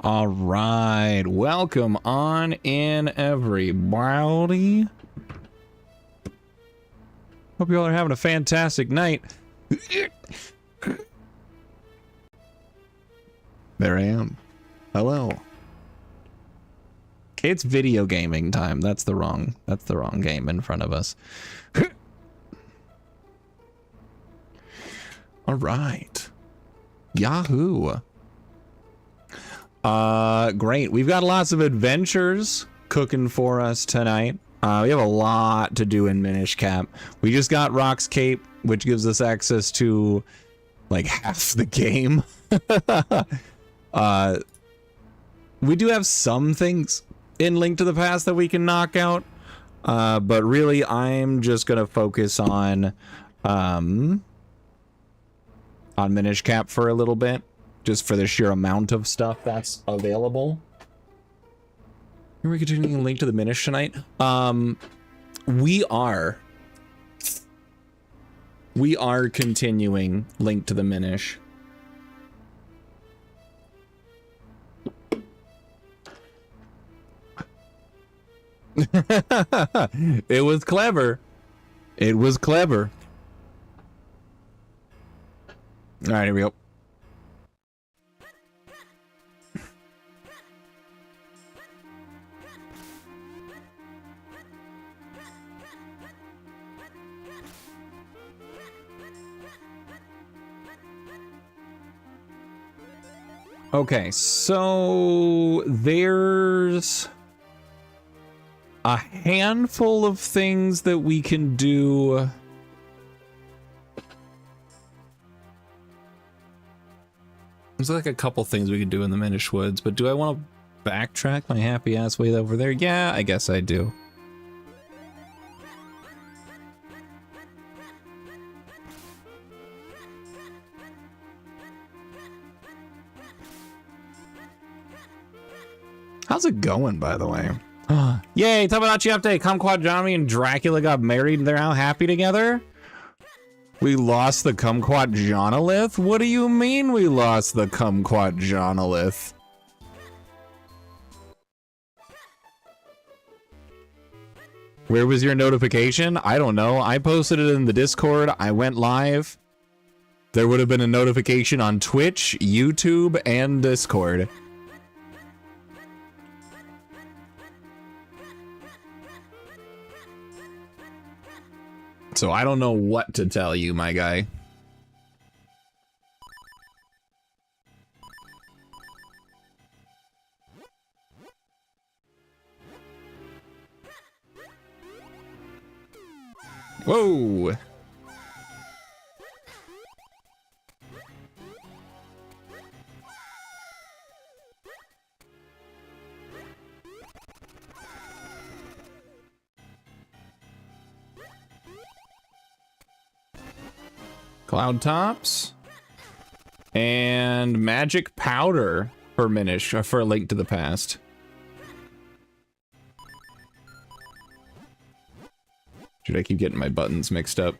All right, welcome on in, everybody. Hope you all are having a fantastic night. There I am. Hello. It's video gaming time. That's the wrong game in front of us. All right. Yahoo. Great. We've got lots of adventures cooking for us tonight. We have a lot to do in Minish Cap. We just got Rock's Cape, which gives us access to like half the game. We do have some things in Link to the Past that we can knock out. But really I'm just gonna focus on Minish Cap for a little bit. Just for the sheer amount of stuff that's available. Are we continuing Link to the Minish tonight? We are continuing Link to the Minish. It was clever. It was clever. All right, here we go. Okay, so there's a handful of things that we can do. There's like a couple things we could do in the Minish Woods, but do I want to backtrack my happy ass way over there? Yeah, I guess I do. How's it going, by the way? Yay, Tamagotchi update. Kumquat Johnny and Dracula got married and they're now happy together? We lost the Kumquat Johnolith? What do you mean we lost the Kumquat Johnolith? Where was your notification? I don't know. I posted it in the Discord. I went live. There would have been a notification on Twitch, YouTube, and Discord. So I don't know what to tell you, my guy. Whoa! Cloud Tops and Magic Powder for Minish, for a Link to the Past. Should I keep getting my buttons mixed up?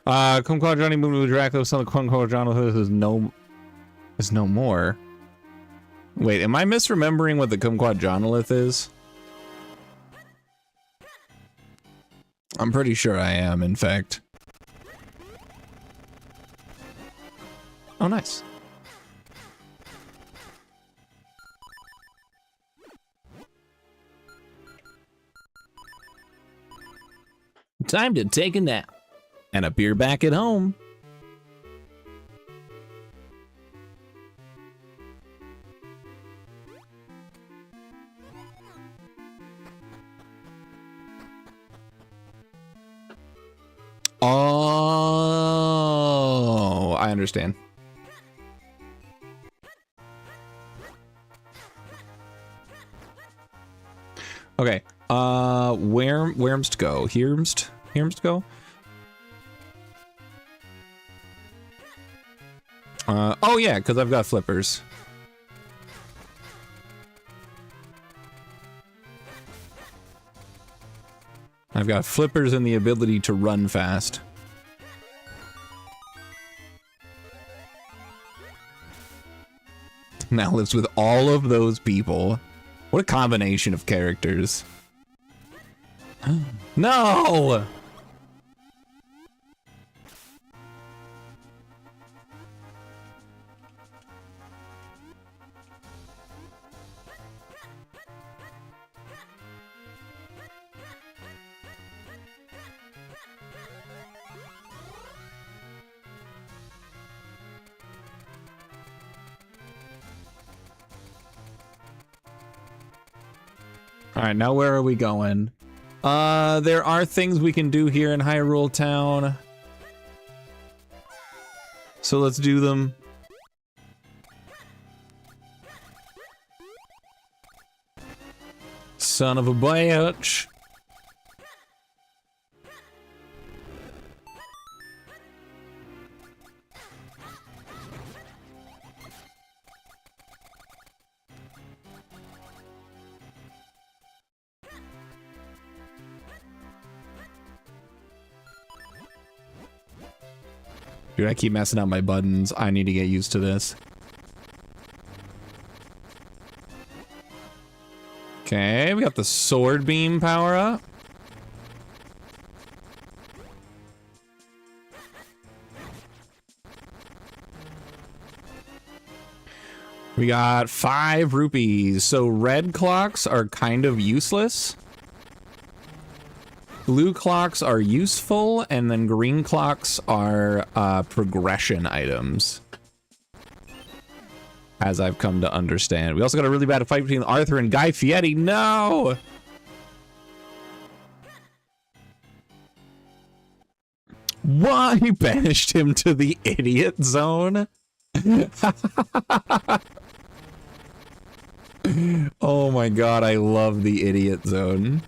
Kumquat Johnny moved to Dracula, son of Kumquat Johnny is no more. Wait, am I misremembering what the Kumquat Johnolith is? I'm pretty sure I am, in fact. Oh, nice. Time to take a nap. And a beer back at home. Oh, I understand. Okay, where's to go? Here's to go? Oh yeah, because I've got flippers. I've got flippers and the ability to run fast. now lives with all of those people. What a combination of characters. No! All right, now where are we going? There are things we can do here in Hyrule Town. So let's do them. Son of a bitch. Dude, I keep messing up my buttons. I need to get used to this. Okay, we got the sword beam power up. We got 5 rupees. So red clocks are kind of useless. Blue clocks are useful, and then green clocks are progression items, as I've come to understand. We also got a really bad fight between Arthur and Guy Fieri. No! Why banished him to the idiot zone? Oh my god, I love the idiot zone.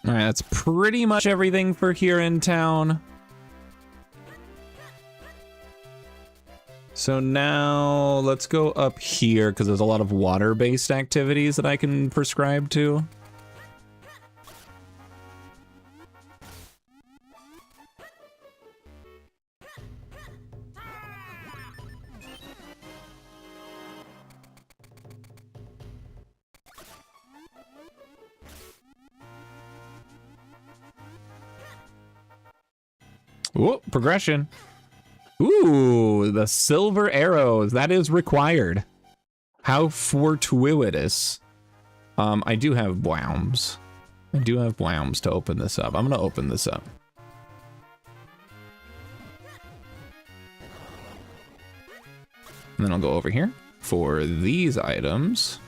All right, that's pretty much everything for here in town. So now let's go up here because there's a lot of water-based activities that I can prescribe to. Ooh, progression. Ooh, the silver arrows. That is required. How fortuitous. I do have Bloums. I do have Bloums to open this up. I'm going to open this up. And then I'll go over here for these items.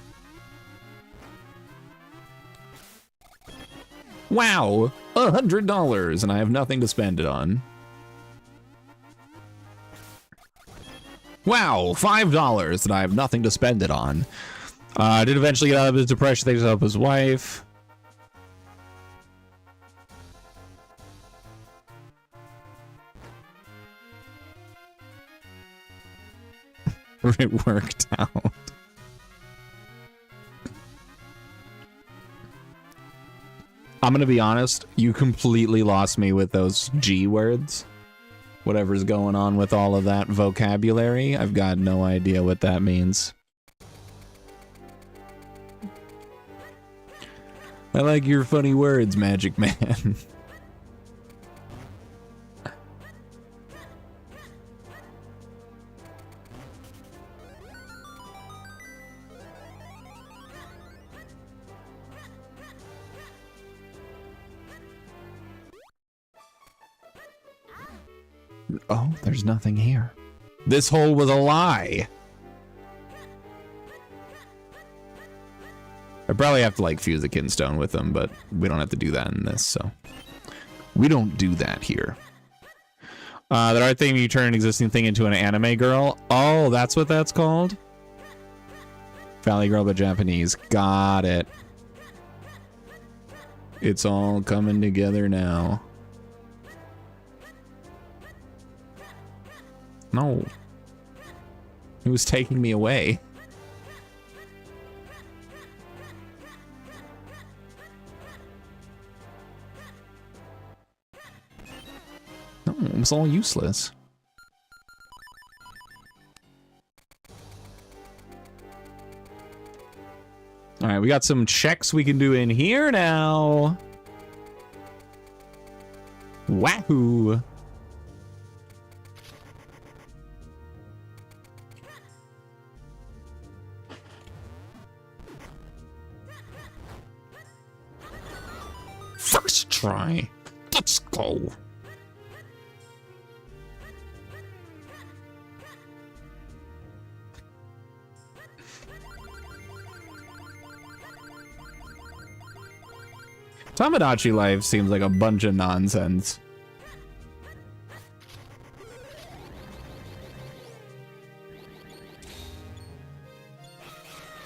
Wow, $100, and I have nothing to spend it on. Wow, $5, and I have nothing to spend it on. I did eventually get out of his depression thanks to help his wife. It worked out. I'm gonna be honest, you completely lost me with those G words. Whatever's going on with all of that vocabulary, I've got no idea what that means. I like your funny words, Magic Man. Oh, there's nothing here. This hole was a lie. I probably have to like fuse a kinstone with them, but we don't have to do that in this, so we don't do that here. That art thing, you turn an existing thing into an anime girl. Oh, that's what that's called? Valley Girl, but Japanese. Got it. It's all coming together now. No. He was taking me away. No, it was all useless. All right, we got some checks we can do in here now. Wahoo! First try. Let's go. Tamagotchi life seems like a bunch of nonsense.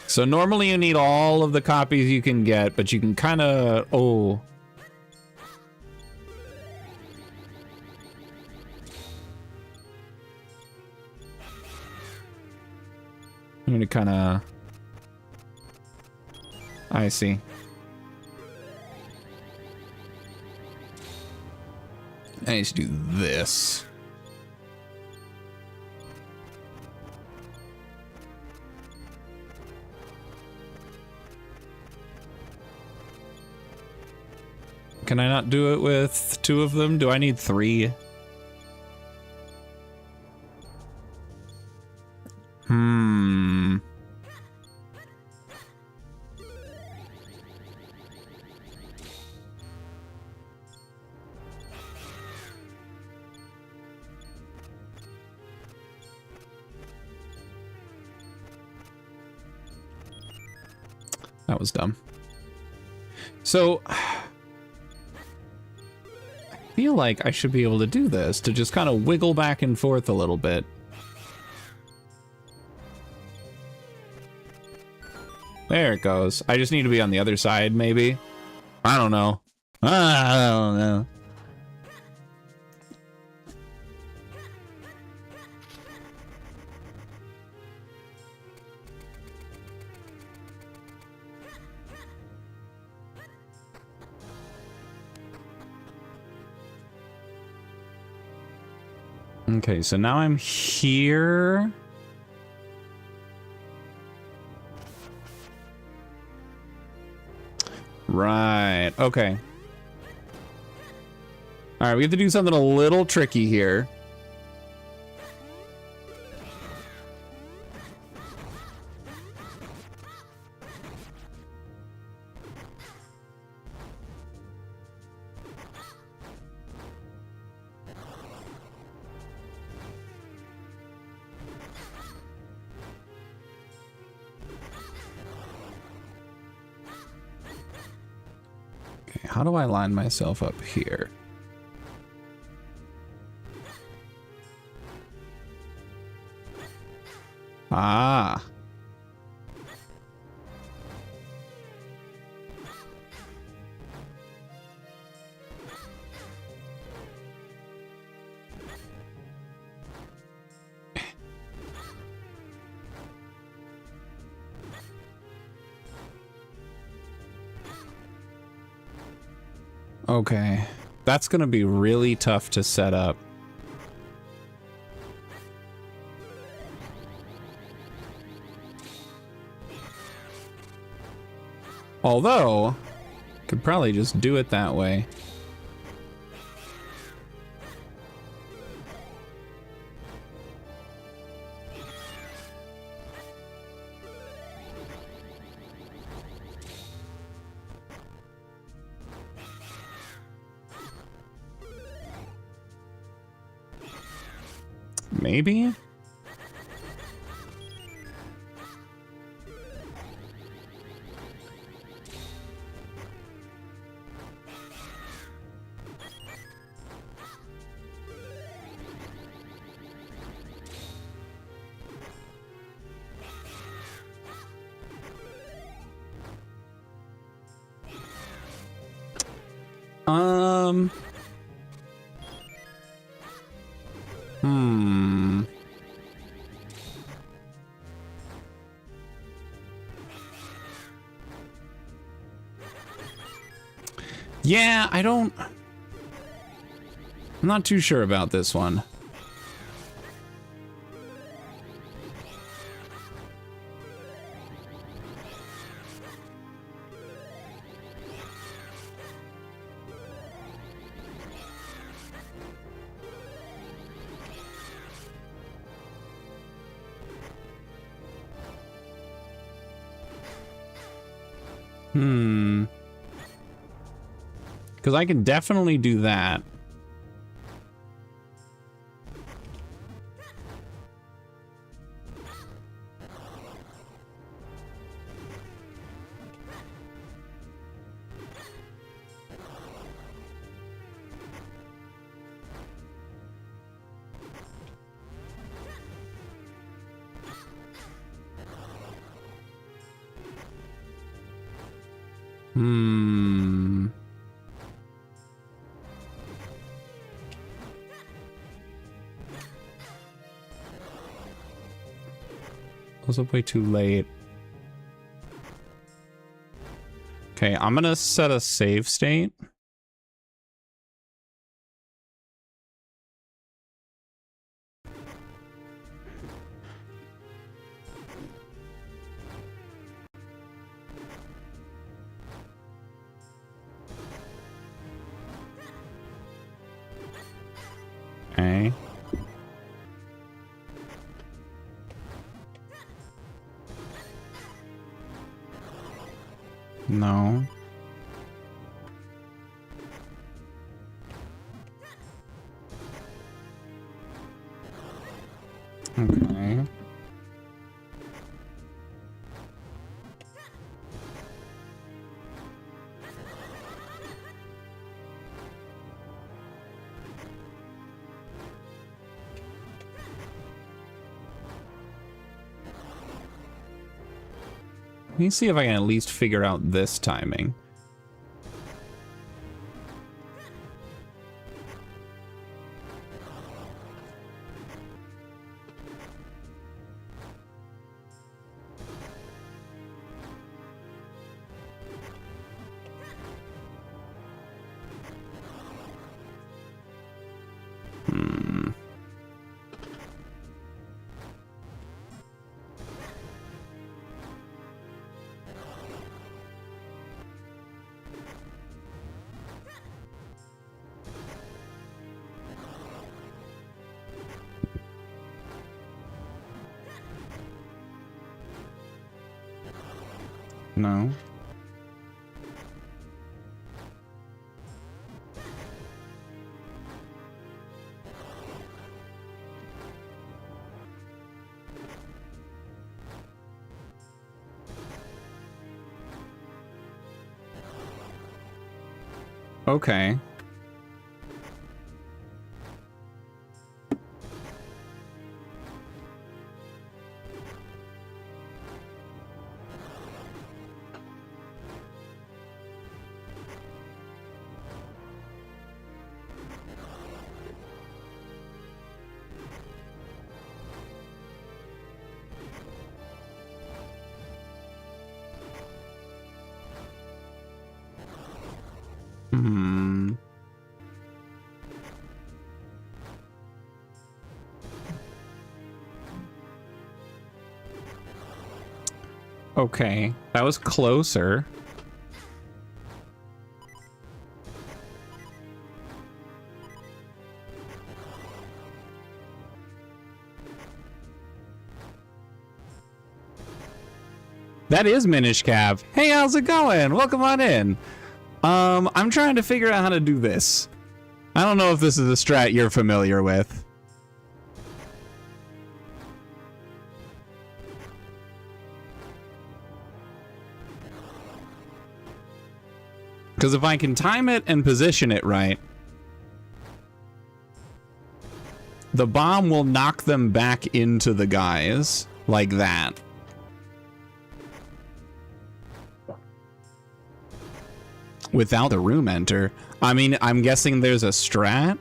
So normally you need all of the copies you can get, but you can kind of... Oh. I'm gonna kind of... I see. I need to do this. Can I not do it with 2 of them? Do I need 3? That was dumb. So, I feel like I should be able to do this, to just kind of wiggle back and forth a little bit. There it goes. I just need to be on the other side, maybe. I don't know. I don't know. Okay, so now I'm here. Right, okay. All right, we have to do something a little tricky here. How do I line myself up here? Ah. Okay, that's gonna be really tough to set up. Although, could probably just do it that way. Maybe? Yeah, I'm not too sure about this one. Because I can definitely do that. Was up way too late. Okay, I'm gonna set a save state. Okay. No. Okay. Let me see if I can at least figure out this timing. No. Okay. Okay, that was closer. That is Minish Cav. Hey, how's it going? Welcome on in. I'm trying to figure out how to do this. I don't know if this is a strat you're familiar with. Because if I can time it and position it right, the bomb will knock them back into the guys like that. Without the room enter. I mean, I'm guessing there's a strat.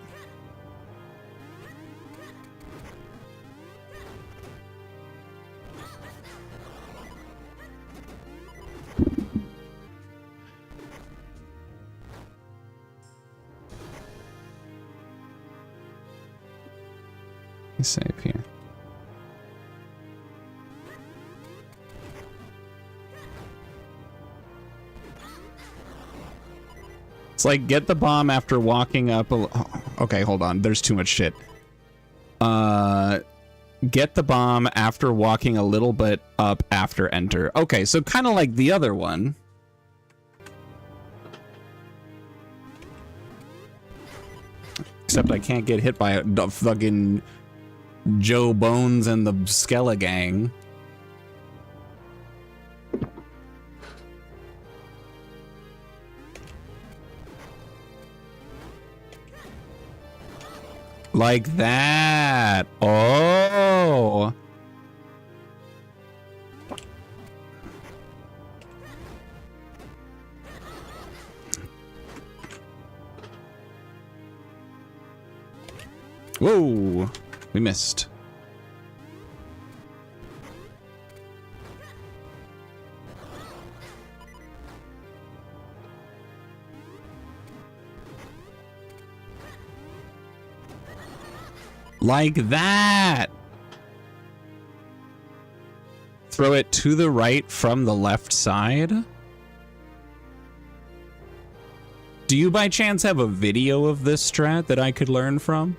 Let me save here. It's like get the bomb after walking up. Okay, hold on. There's too much shit. Get the bomb after walking a little bit up after enter. Okay, so kind of like the other one. Except I can't get hit by a fucking Joe Bones and the Skella gang. Like that. Oh. Whoa. We missed. Like that. Throw it to the right from the left side. Do you by chance have a video of this strat that I could learn from?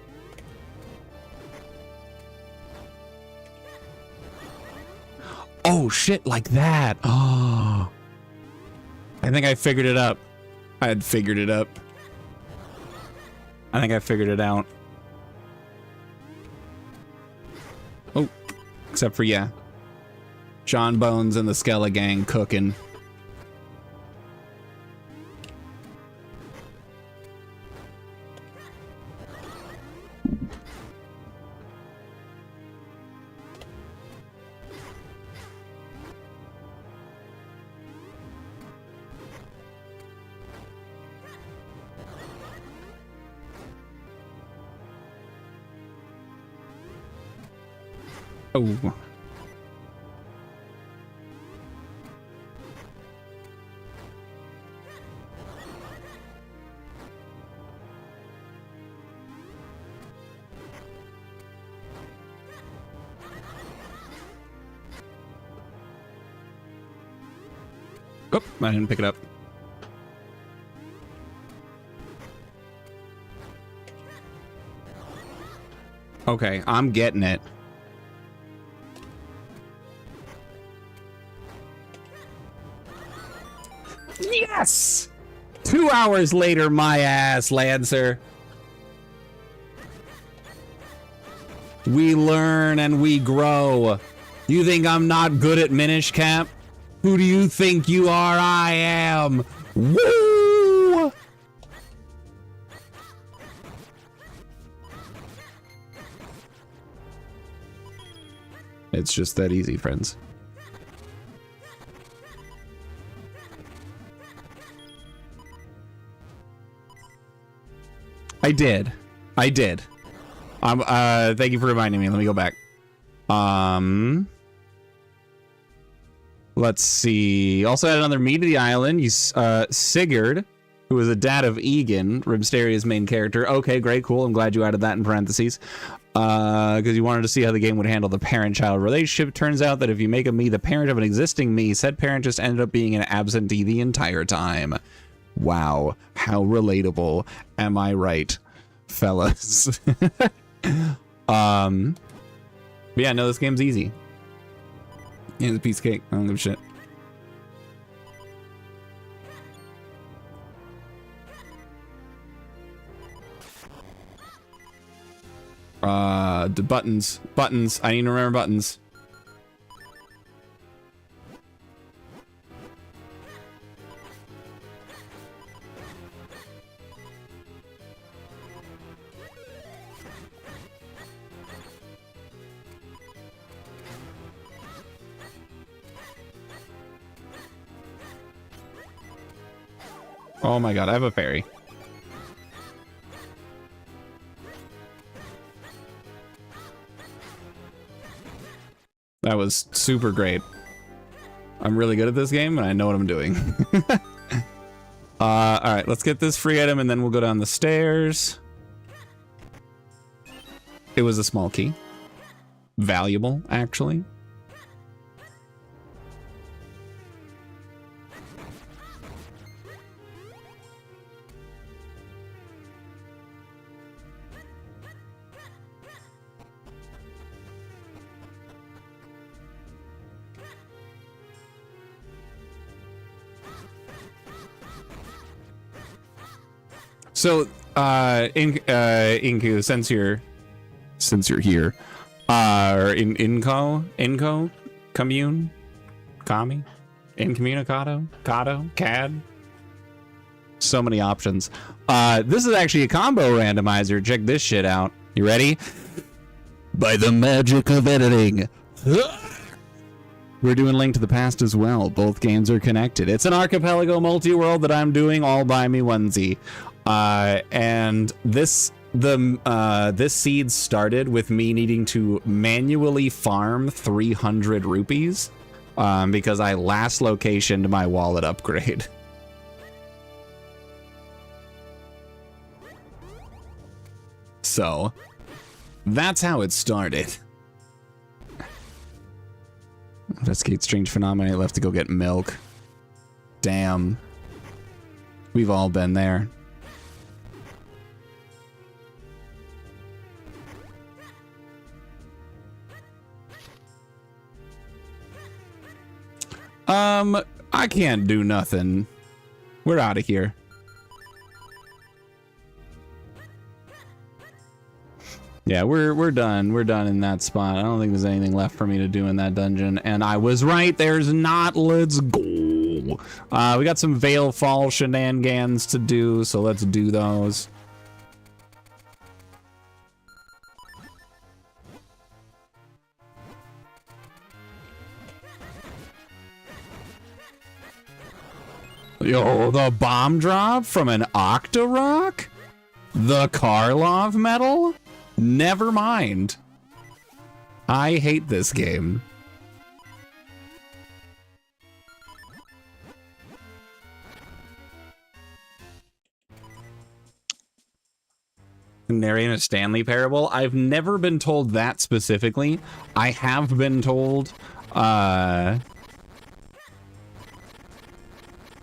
Oh shit, like that. Oh. I think I figured it up. I had figured it up. I think I figured it out. Oh, except for, yeah. John Bones and the Skella gang cooking. Oh. Oh, I didn't pick it up. Okay, I'm getting it. Yes! 2 hours later, my ass, Lancer. We learn and we grow. You think I'm not good at Minish Cap? Who do you think you are? I am. Woo! It's just that easy, friends. I did. Thank you for reminding me. Let me go back. Let's see. Also had another meet of the island. Sigurd, who was the dad of Egan, Ribsteria's main character. Okay, great, cool. I'm glad you added that in parentheses. Because you wanted to see how the game would handle the parent-child relationship. Turns out that if you make a me the parent of an existing me, said parent just ended up being an absentee the entire time. Wow, how relatable. Am I right, fellas? But yeah, no, this game's easy. Yeah, it's a piece of cake. I don't give a shit. The buttons. Buttons. I need to remember buttons. Oh my god, I have a fairy. That was super great. I'm really good at this game and I know what I'm doing. All right, let's get this free item and then we'll go down the stairs. It was a small key. Valuable, actually. So, Inku, since you're here, or Inco, commune, Kami, incommunicado, Cado, CAD. So many options. This is actually a combo randomizer. Check this shit out. You ready? By the magic of editing. We're doing Link to the Past as well. Both games are connected. It's an archipelago multi-world that I'm doing all by me onesie. And this seed started with me needing to manually farm 300 rupees because I last locationed my wallet upgrade. So that's how it started. Investigate strange phenomena. Left to go get milk. Damn. We've all been there. I can't do nothing. We're out of here. Yeah, we're done. We're done in that spot. I don't think there's anything left for me to do in that dungeon. And I was right. There's not. Let's go. We got some Veil Fall shenanigans to do, so let's do those. Yo, the bomb drop from an Octorok? The Karlov medal? Never mind. I hate this game. Narrating a Stanley parable? I've never been told that specifically. I have been told,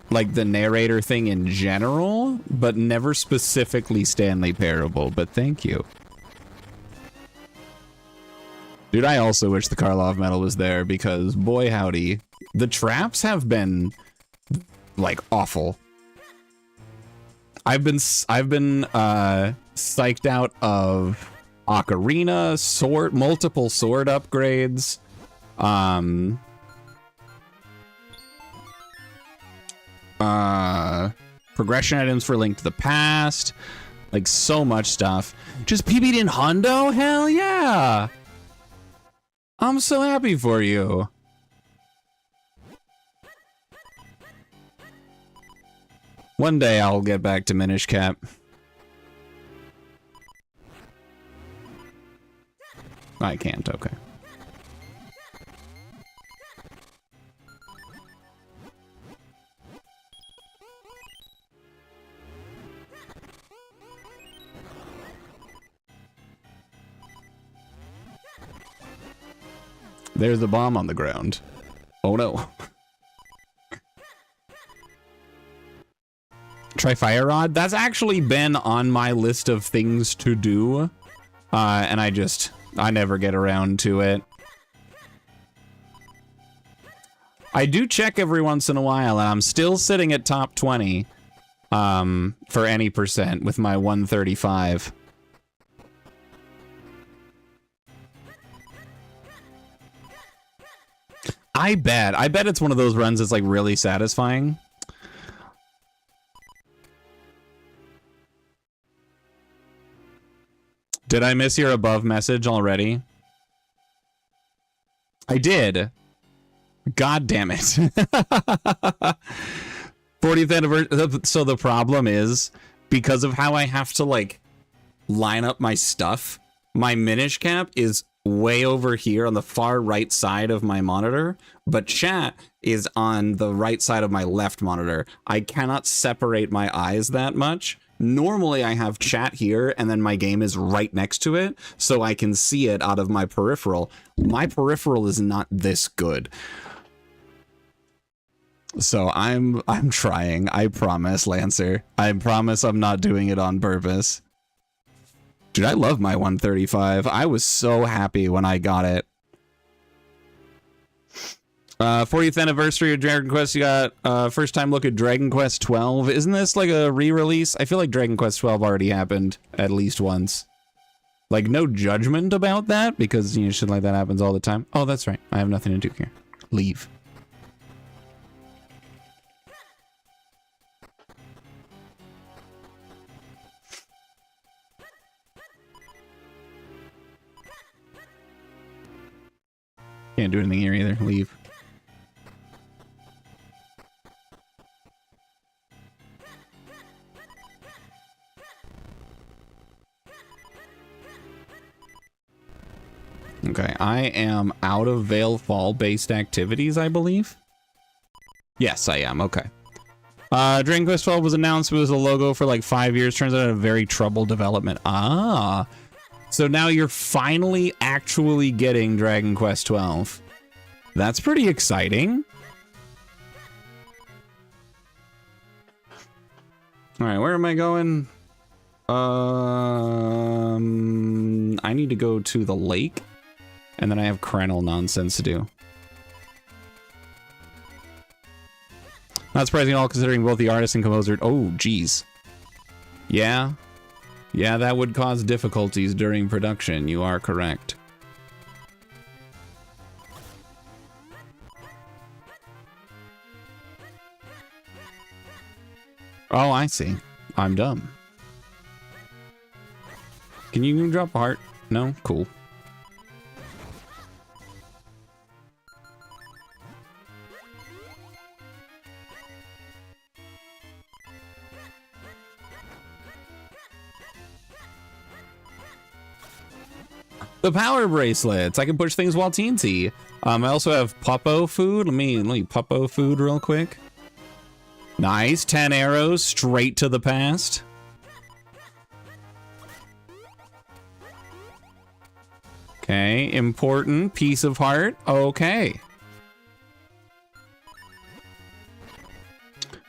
like the narrator thing in general, but never specifically Stanley Parable, but thank you. Dude, I also wish the Karlov medal was there because boy howdy, the traps have been like awful. I've been psyched out of Ocarina, multiple sword upgrades, progression items for Link to the Past, like so much stuff. Just PB'd in Hundo? Hell yeah! I'm so happy for you. One day I'll get back to Minish Cap. I can't, okay. There's a bomb on the ground. Oh no. Try Fire Rod? That's actually been on my list of things to do. And I never get around to it. I do check every once in a while, and I'm still sitting at top 20 for any percent with my 135. I bet it's one of those runs that's like really satisfying. Did I miss your above message already? I did. God damn it. 40th anniversary. So the problem is, because of how I have to like line up my stuff, my Minish cap is way over here on the far right side of my monitor, but chat is on the right side of my left monitor. I cannot separate my eyes that much. Normally I have chat here and then my game is right next to it, so I can see it out of my peripheral. My peripheral is not this good. So I'm trying, I promise, Lancer. I promise I'm not doing it on purpose. Dude, I love my 135. I was so happy when I got it. 40th anniversary of Dragon Quest. You got first time look at Dragon Quest 12. Isn't this like a re-release? I feel like Dragon Quest 12 already happened at least once. Like, no judgment about that, because, you know, shit like that happens all the time. Oh, that's right. I have nothing to do here. Leave. Can't do anything here either. Leave. Okay, I am out of Veil Fall based activities, I believe. Yes, I am. Okay. Dragon Quest 12 was announced. It was a logo for like 5 years. Turns out a very troubled development. Ah. So now you're finally actually getting Dragon Quest 12. That's pretty exciting. All right, where am I going? I need to go to the lake, and then I have Krenel nonsense to do. Not surprising at all, considering both the artist and composer. Oh, geez. Yeah. Yeah, that would cause difficulties during production. You are correct. Oh, I see. I'm dumb. Can you drop a heart? No? Cool. The power bracelets. I can push things while teensy. I also have Puppo food. Let me Puppo food real quick. Nice. 10 arrows straight to the past. Okay. Important. Piece of heart. Okay.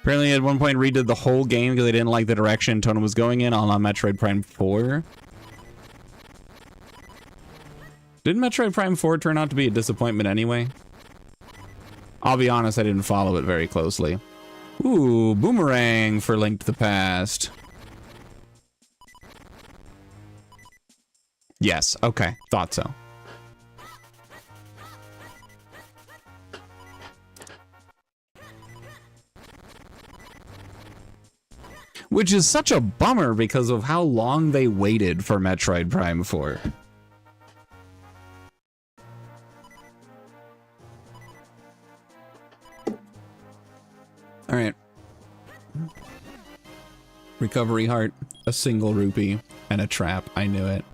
Apparently at one point redid the whole game because they didn't like the direction Tona was going in on Metroid Prime 4. Didn't Metroid Prime 4 turn out to be a disappointment anyway? I'll be honest, I didn't follow it very closely. Ooh, boomerang for Link to the Past. Yes, okay, thought so. Which is such a bummer because of how long they waited for Metroid Prime 4. All right. Recovery heart, a single rupee, and a trap. I knew it.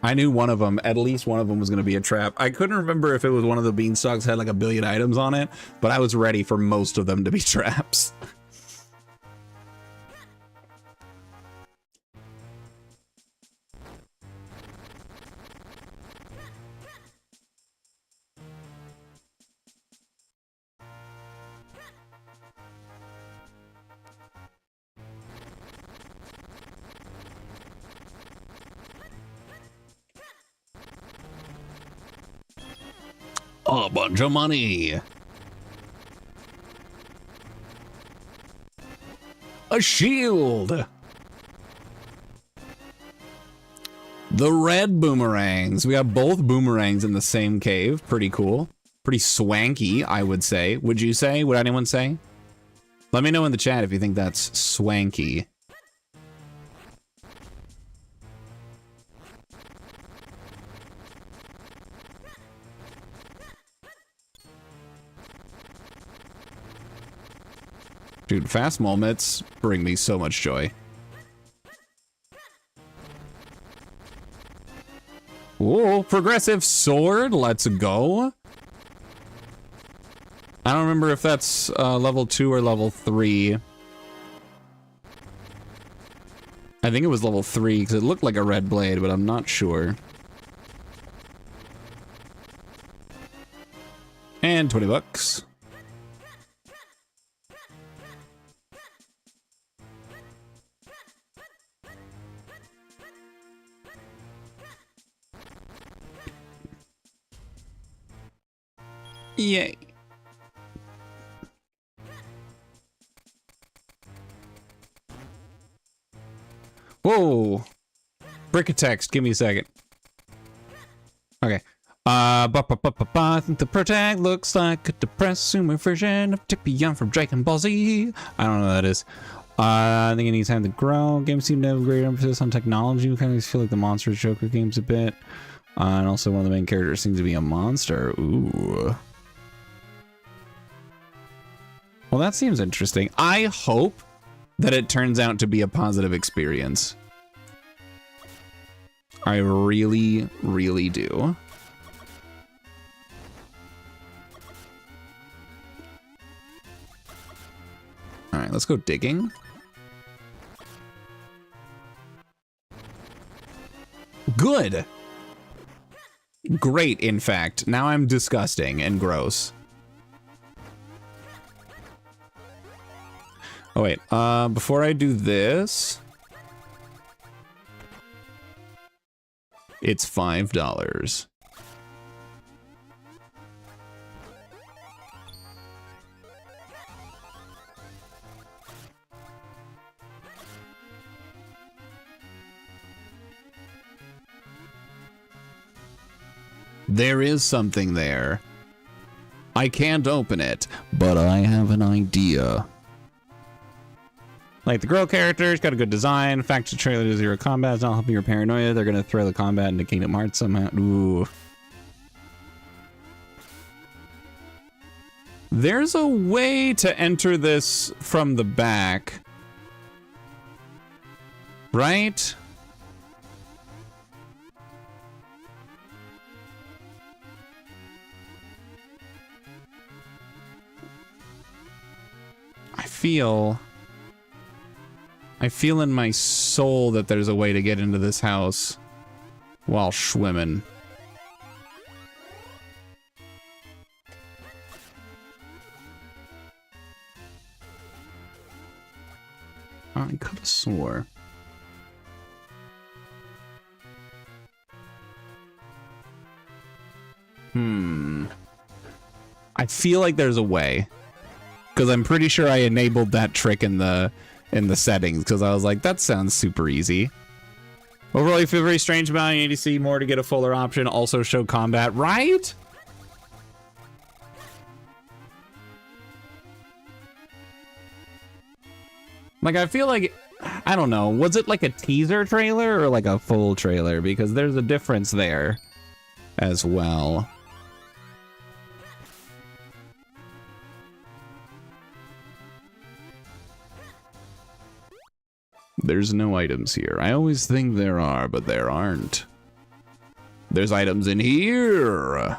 I knew one of them, at least one of them was going to be a trap. I couldn't remember if it was one of the beanstalks had like 1 billion items on it, but I was ready for most of them to be traps. A bunch of money. A shield. The red boomerangs. We got both boomerangs in the same cave. Pretty cool. Pretty swanky, I would say. Would you say? Would anyone say? Let me know in the chat if you think that's swanky. Dude, fast moments bring me so much joy. Whoa, progressive sword, let's go. I don't remember if that's level 2 or level 3. I think it was level 3 because it looked like a red blade, but I'm not sure. And 20 bucks. Yay. Whoa. Brick of text. Give me a second. Okay. I think the protag looks like a depressed sumo version of Tippy from Dragon Ball Z. I don't know what that is. I think it needs time to grow. Games seem to have a great emphasis on technology. We kind of feel like the Monsters Joker games a bit. And also one of the main characters seems to be a monster. Ooh. Well, that seems interesting. I hope that it turns out to be a positive experience. I really, really do. All right, let's go digging. Good. Great, in fact. Now I'm disgusting and gross. Oh, wait. Before I do this, it's $5. There is something there. I can't open it, but I have an idea. Like the girl characters, got a good design. Fact the trailer to zero combat is not helping your paranoia. They're gonna throw the combat into Kingdom Hearts somehow. Ooh. There's a way to enter this from the back. Right? I feel in my soul that there's a way to get into this house while swimming. I could have swore. I feel like there's a way. Because I'm pretty sure I enabled that trick in the settings, because I was like, that sounds super easy. Overall, you feel very strange about it. You need to see more to get a fuller option. Also show combat, right? Like, I feel like, I don't know, was it like a teaser trailer or like a full trailer? Because there's a difference there as well. There's no items here. I always think there are, but there aren't. There's items in here.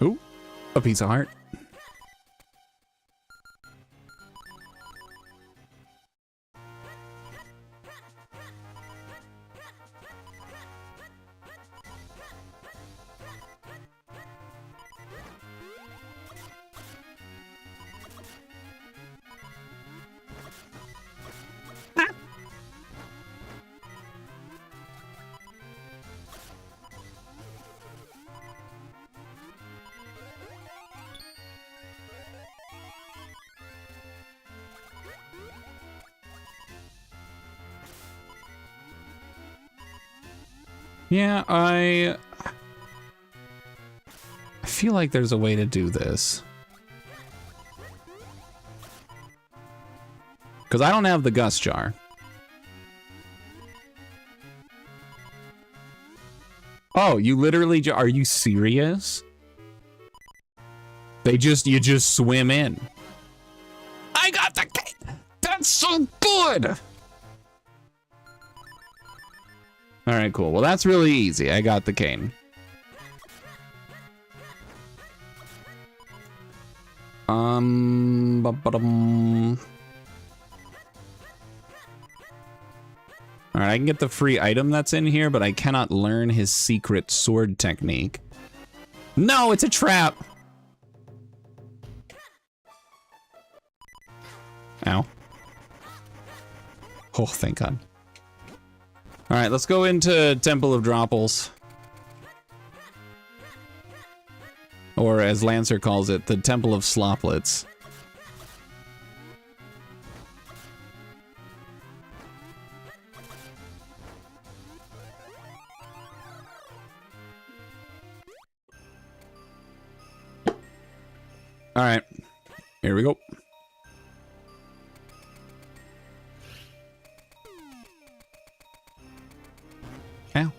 Ooh, a piece of heart. Yeah, I feel like there's a way to do this. Because I don't have the Gust Jar. Oh, you literally, are you serious? You just swim in. I got the cane! That's so good! Alright, cool. Well, that's really easy. I got the cane. Alright, I can get the free item that's in here, but I cannot learn his secret sword technique. No, it's a trap! Ow. Oh, thank God. Alright, let's go into Temple of Dropples. Or as Lancer calls it, the Temple of Sloplets. Alright, here we go. Ow.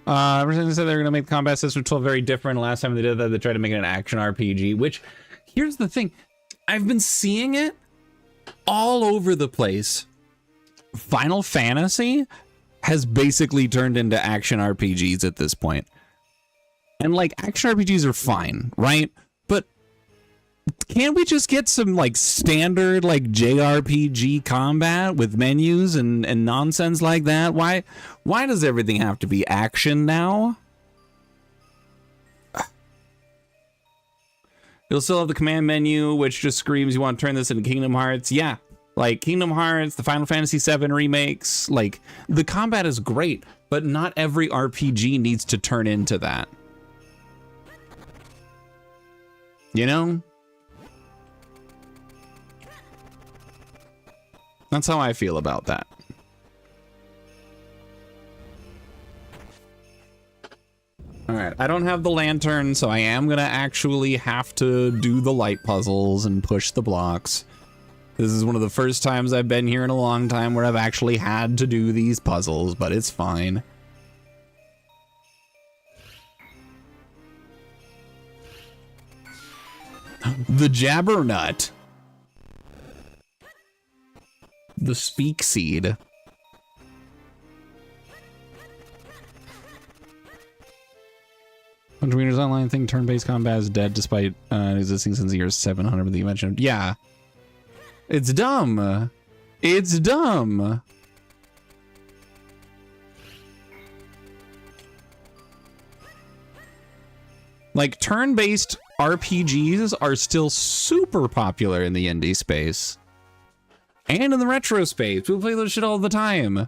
Ever since they said they were going to make the combat system 12 very different, last time they did that, they tried to make it an action RPG, which, here's the thing, I've been seeing it all over the place. Final Fantasy has basically turned into action RPGs at this point. And, like, action RPGs are fine, right? But can't we just get some, like, standard, like, JRPG combat with menus and nonsense like that? Why does everything have to be action now? You'll still have the command menu, which just screams you want to turn this into Kingdom Hearts. Yeah, like Kingdom Hearts, the Final Fantasy VII remakes, like, the combat is great, but not every RPG needs to turn into that. You know? That's how I feel about that. All right, I don't have the lantern, so I am gonna actually have to do the light puzzles and push the blocks. This is one of the first times I've been here in a long time where I've actually had to do these puzzles, but it's fine. The Jabbernut. The Speak Seed. Bunch of Readers Online think turn-based combat is dead despite existing since the year 700 that you mentioned. Yeah. It's dumb. It's dumb. Like, turn-based RPGs are still super popular in the indie space. And in the retro space. People play those shit all the time.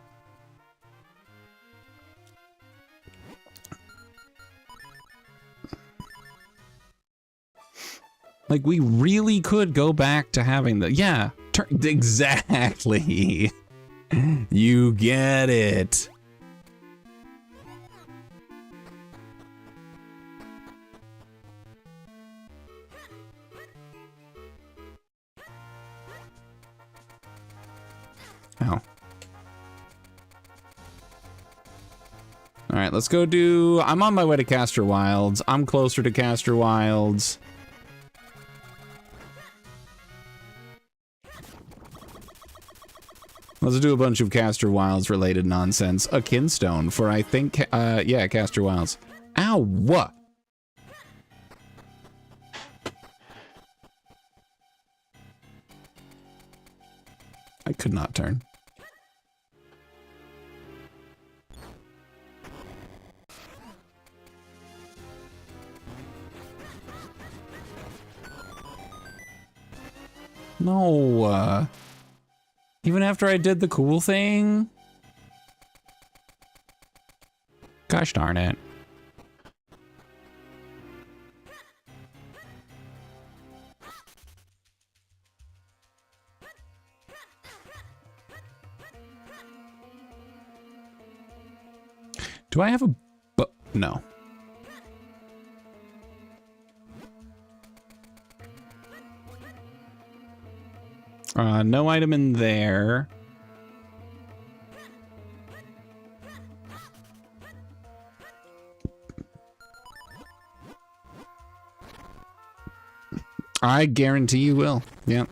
Like, we really could go back to having the... Yeah, exactly. You get it. Ow. All right, let's go do... I'm on my way to Castor Wilds. I'm closer to Castor Wilds. Let's do a bunch of Castor Wilds related nonsense. A kinstone for, I think, yeah, Castor Wilds. Ow, what? I could not turn. No, even after I did the cool thing? Gosh darn it. Do I have a... No. No item in there. I guarantee you will. Yep.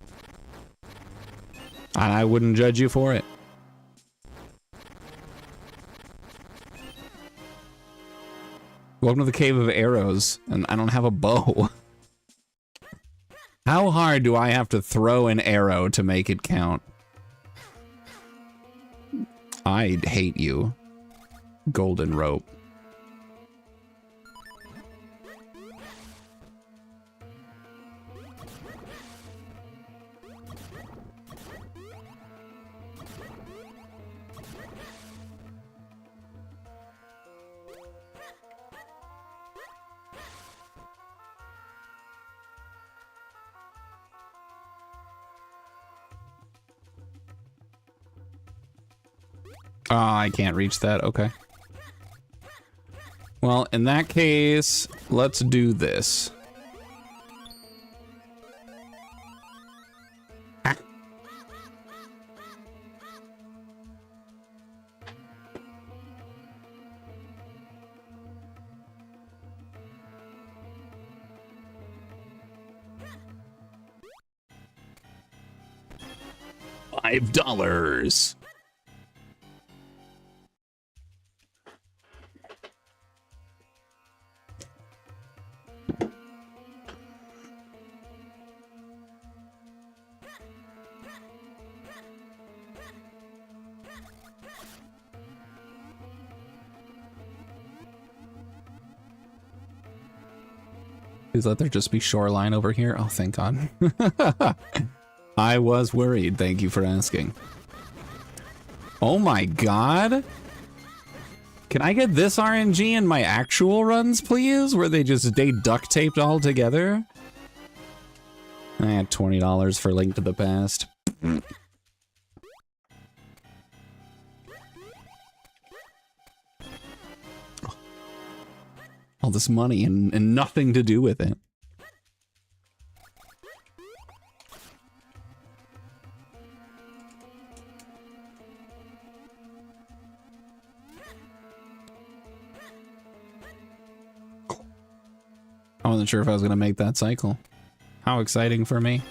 And I wouldn't judge you for it. Welcome to the Cave of Arrows, and I don't have a bow. How hard do I have to throw an arrow to make it count? I hate you. Golden rope. Oh, I can't reach that. Okay. Well, in that case, let's do this. Ah. $5. Please let there just be shoreline over here. Oh, thank God. I was worried. Thank you for asking. Oh my God. Can I get this RNG in my actual runs, please? Where they just stay duct taped all together? I had $20 for Link to the Past. All this money and nothing to do with it. I wasn't sure if I was going to make that cycle. How exciting for me.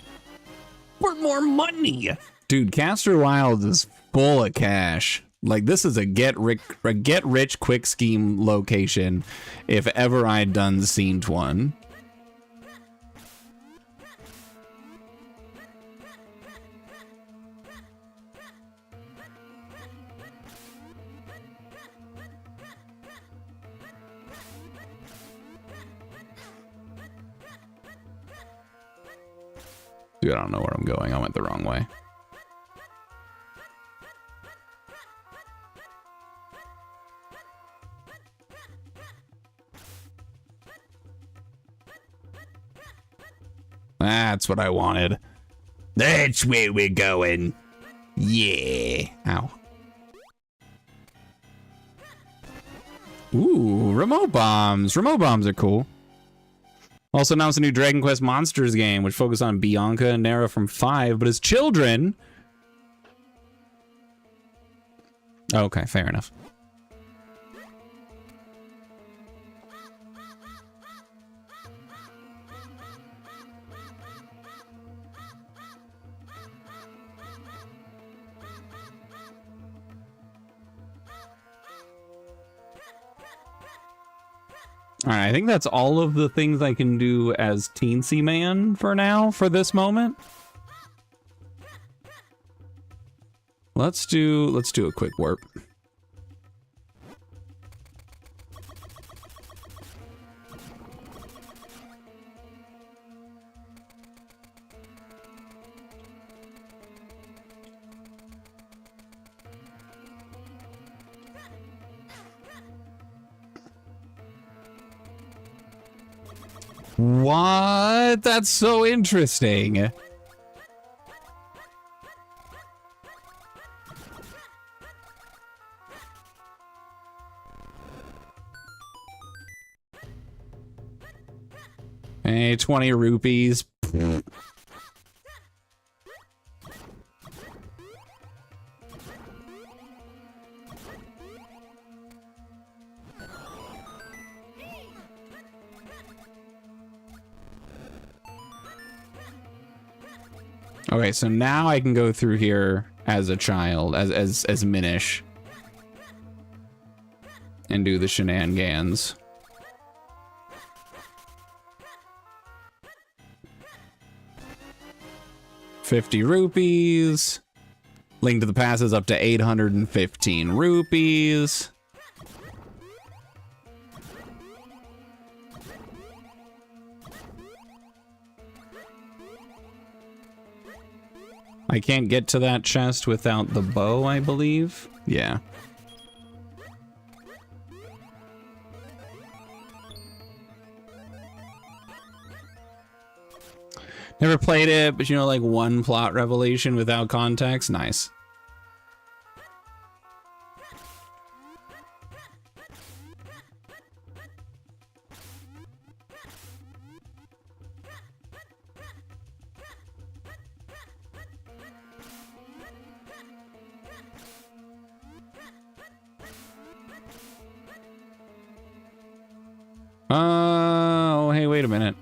For more money! Dude, Castor Wilds is full of cash. Like, this is a get rich quick scheme location if ever I'd done seen one. Dude, I don't know where I'm going. I went the wrong way. That's what I wanted. That's where we're going. Yeah. Ow. Ooh, remote bombs. Remote bombs are cool. Also announced a new Dragon Quest Monsters game, which focuses on Bianca and Nera from 5, but as children. Okay, fair enough. All right, I think that's all of the things I can do as Teensy Man for now, for this moment. Let's do a quick warp. What? That's so interesting. Hey, 20 rupees. Okay, so now I can go through here as a child, as Minish, and do the shenanigans. ₹50. Link to the Pass is up to 815 rupees. I can't get to that chest without the bow, I believe. Yeah. Never played it, but you know, like one plot revelation without context. Nice. Oh, hey, wait a minute.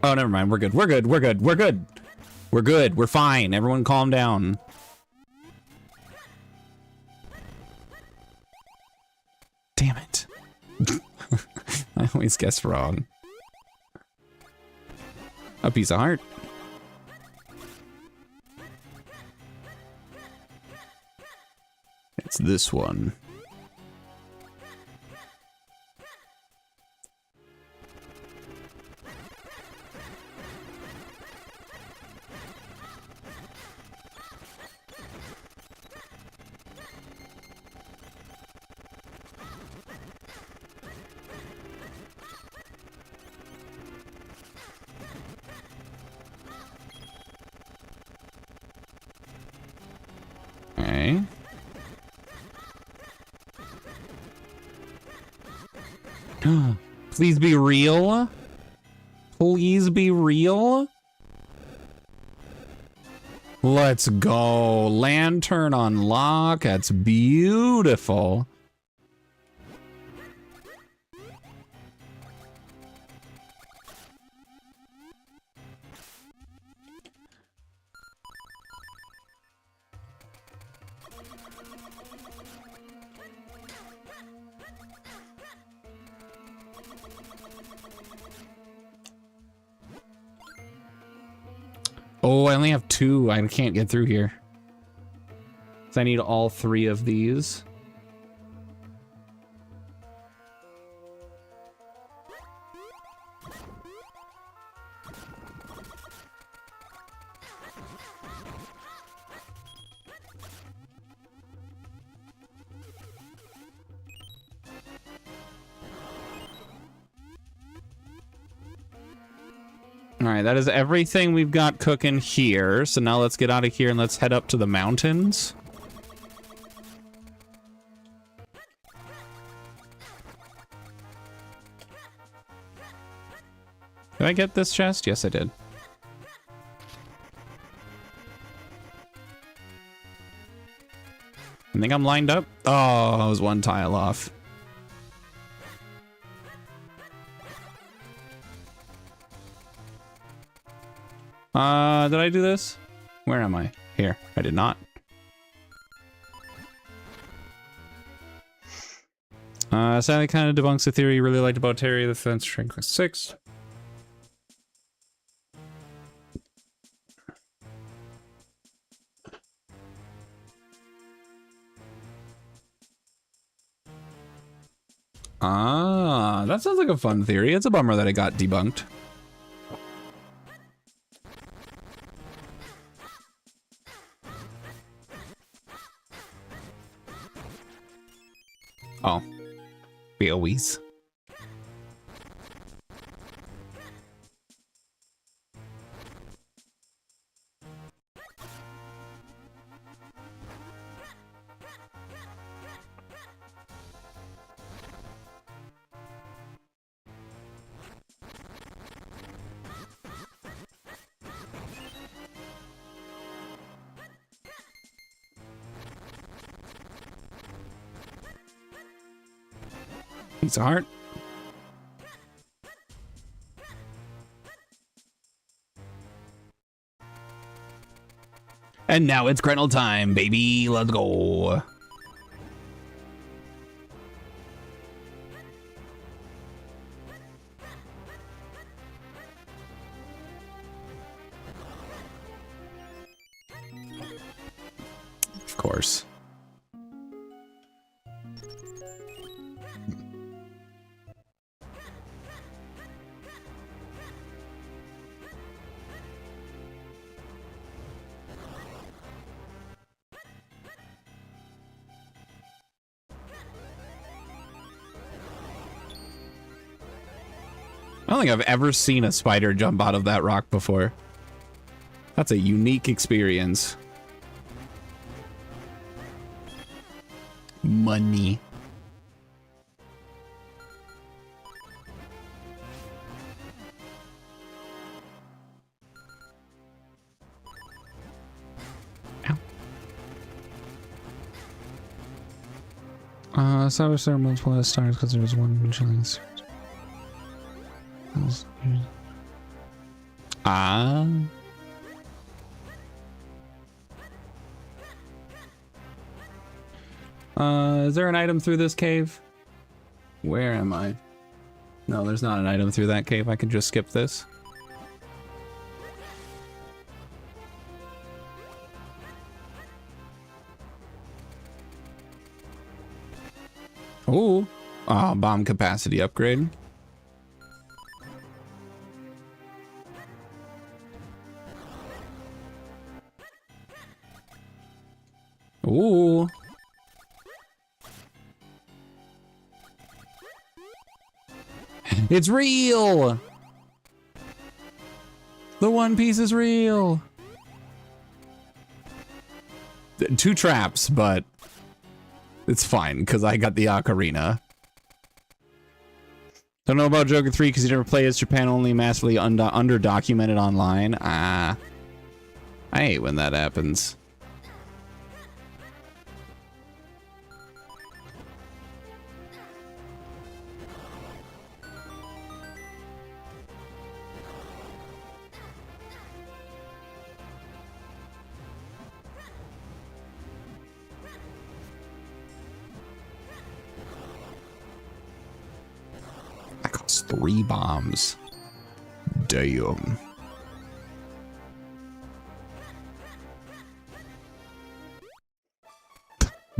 Oh, never mind. We're good. We're good. We're good. We're good. We're good. We're fine. Everyone calm down. Damn it. I always guess wrong. A piece of heart. It's this one. Okay. Please be real. Please be real. Let's go. Lantern unlock. That's beautiful. Oh, I only have 2. I can't get through here. So I need all 3 of these. All right, that is everything we've got cooking here. So now let's get out of here and let's head up to the mountains. Did I get this chest? Yes, I did. I think I'm lined up. Oh, I was one tile off. Did I do this? Where am I? Here. I did not. Sadly kind of debunks the theory you really liked about Terry, the fence shrink 6. Ah, that sounds like a fun theory. It's a bummer that it got debunked. Oh. Billies. Piece of heart. And now it's Krenel time, baby. Let's go. Of course. I don't think I've ever seen a spider jump out of that rock before. That's a unique experience. Money. Ow. Sour Star multiple stars because there was one chilling. Ah. Is there an item through this cave? Where am I? No, there's not an item through that cave. I can just skip this. Ooh. Ah, bomb capacity upgrade. Ooh. It's real! The One Piece is real! 2 traps, but it's fine, because I got the ocarina. Don't know about Joker 3 because you never play as Japan only massively under-documented online. Ah. I hate when that happens. That costs 3 bombs. Damn.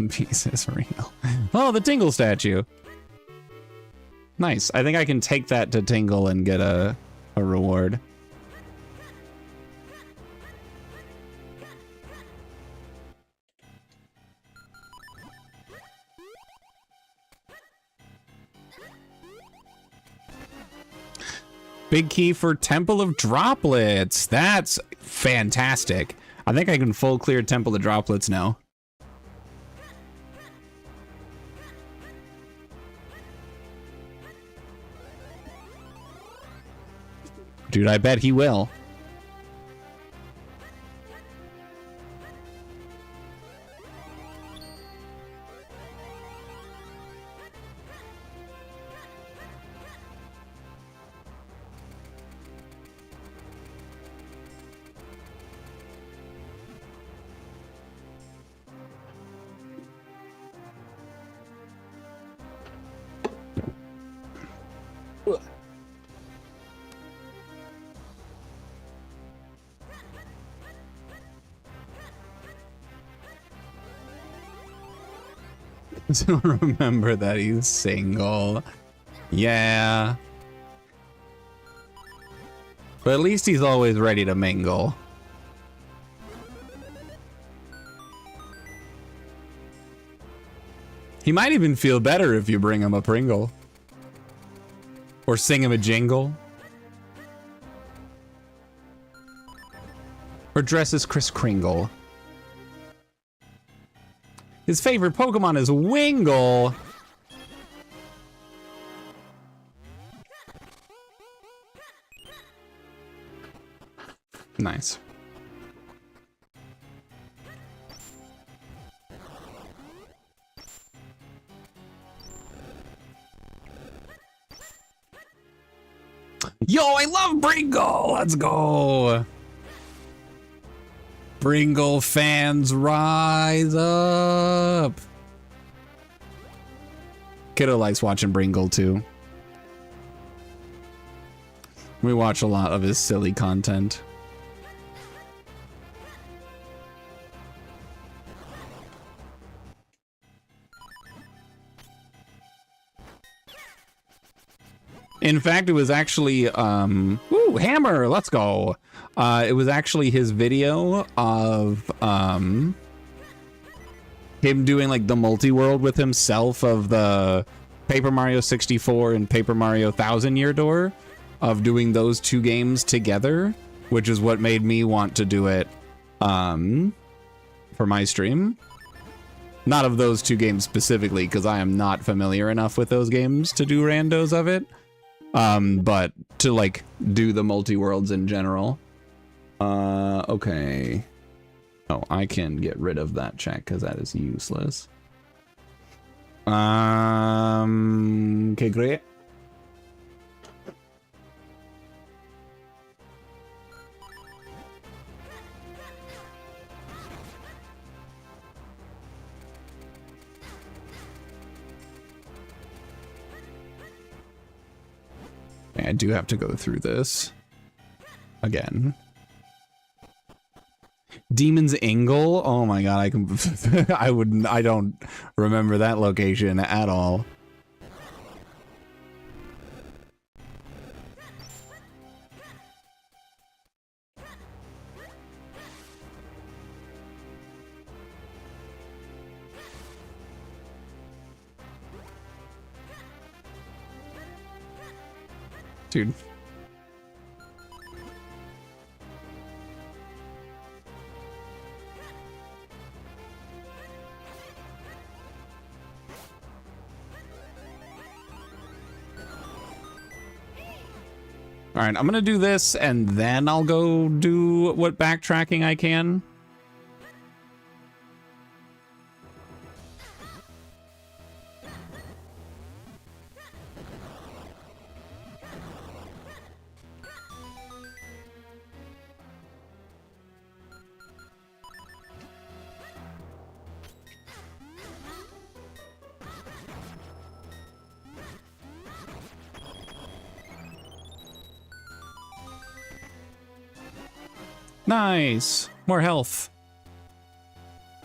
Piece is real. Oh, the Tingle statue. Nice. I think I can take that to Tingle and get a reward. Big key for Temple of Droplets. That's fantastic. I think I can full clear Temple of Droplets now. Dude, I bet he will. To remember that he's single. Yeah. But at least he's always ready to mingle. He might even feel better if you bring him a Pringle. Or sing him a jingle. Or dress as Kris Kringle. His favorite Pokemon is Wingull. Nice. Yo, I love Pringle. Let's go. Bringle fans, rise up. Kiddo likes watching Bringle too. We watch a lot of his silly content. In fact, it was actually, ooh, Hammer, let's go. It was actually his video of, him doing like the multi-world with himself of the Paper Mario 64 and Paper Mario 1000 Year Door, of doing those two games together, which is what made me want to do it, for my stream. Not of those two games specifically, because I am not familiar enough with those games to do randos of it. But to like do the multi-worlds in general. Okay. Oh, I can get rid of that check because that is useless. Okay, great. I do have to go through this again. Demon's Angle? Oh my god, I can I don't remember that location at all. Dude. All right, I'm gonna do this and then I'll go do what backtracking I can. Nice. More health.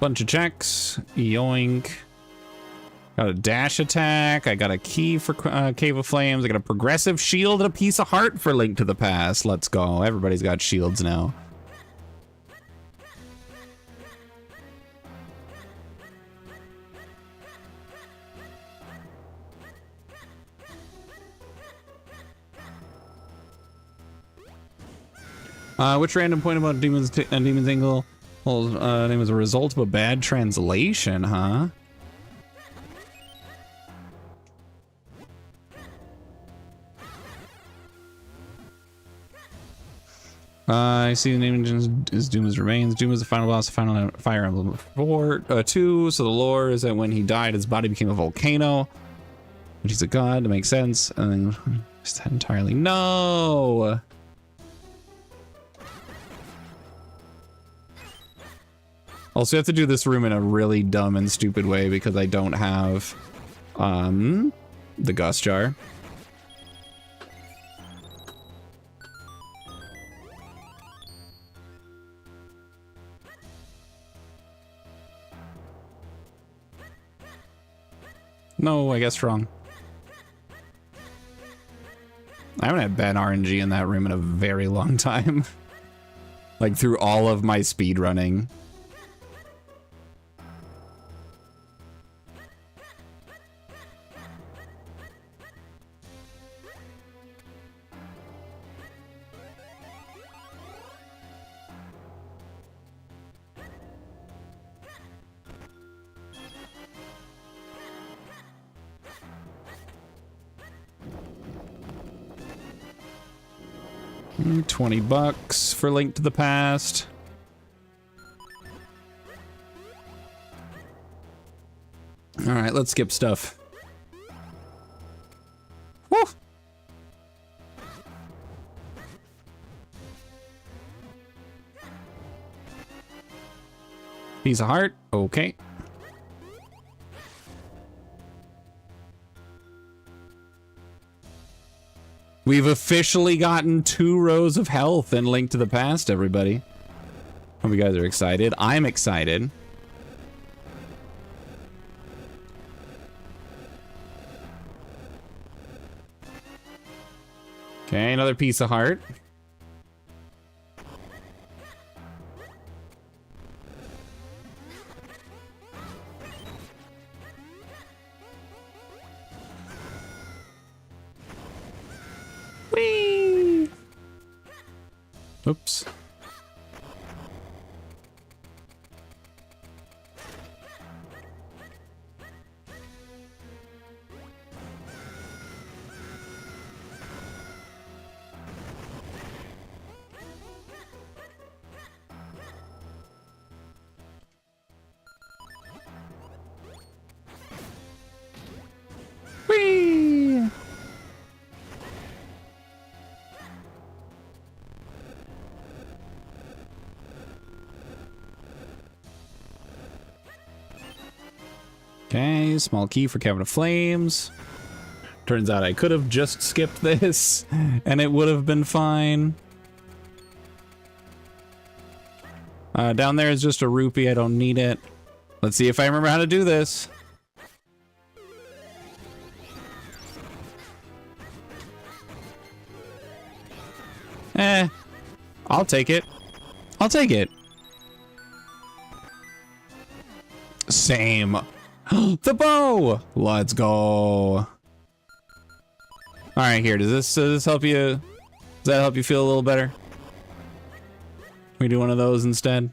Bunch of checks. Yoink. Got a dash attack. I got a key for Cave of Flames. I got a progressive shield and a piece of heart for Link to the Past. Let's go. Everybody's got shields now. Which random point about Demon's Angle? Well, name was a result of a bad translation, huh? I see the name is Doom's Remains. Doom is the final boss of Final Fire Emblem 2. So the lore is that when he died, his body became a volcano. But he's a god, to make sense. And then just that entirely. No! Also, you have to do this room in a really dumb and stupid way because I don't have the Gust Jar. No, I guess wrong. I haven't had bad RNG in that room in a very long time. Like through all of my speed running. $20 for Link to the Past. All right, let's skip stuff. Woo! Piece of heart. Okay. We've officially gotten 2 rows of health in Link to the Past, everybody. Hope you guys are excited. I'm excited. Okay, another piece of heart. Whee! Oops. Whee! Okay, small key for Cabinet of Flames. Turns out I could have just skipped this, and it would have been fine. Down there is just a rupee. I don't need it. Let's see if I remember how to do this. I'll take it. I'll take it. Same. The bow! Let's go. All right, here. Does this help you? Does that help you feel a little better? We do one of those instead.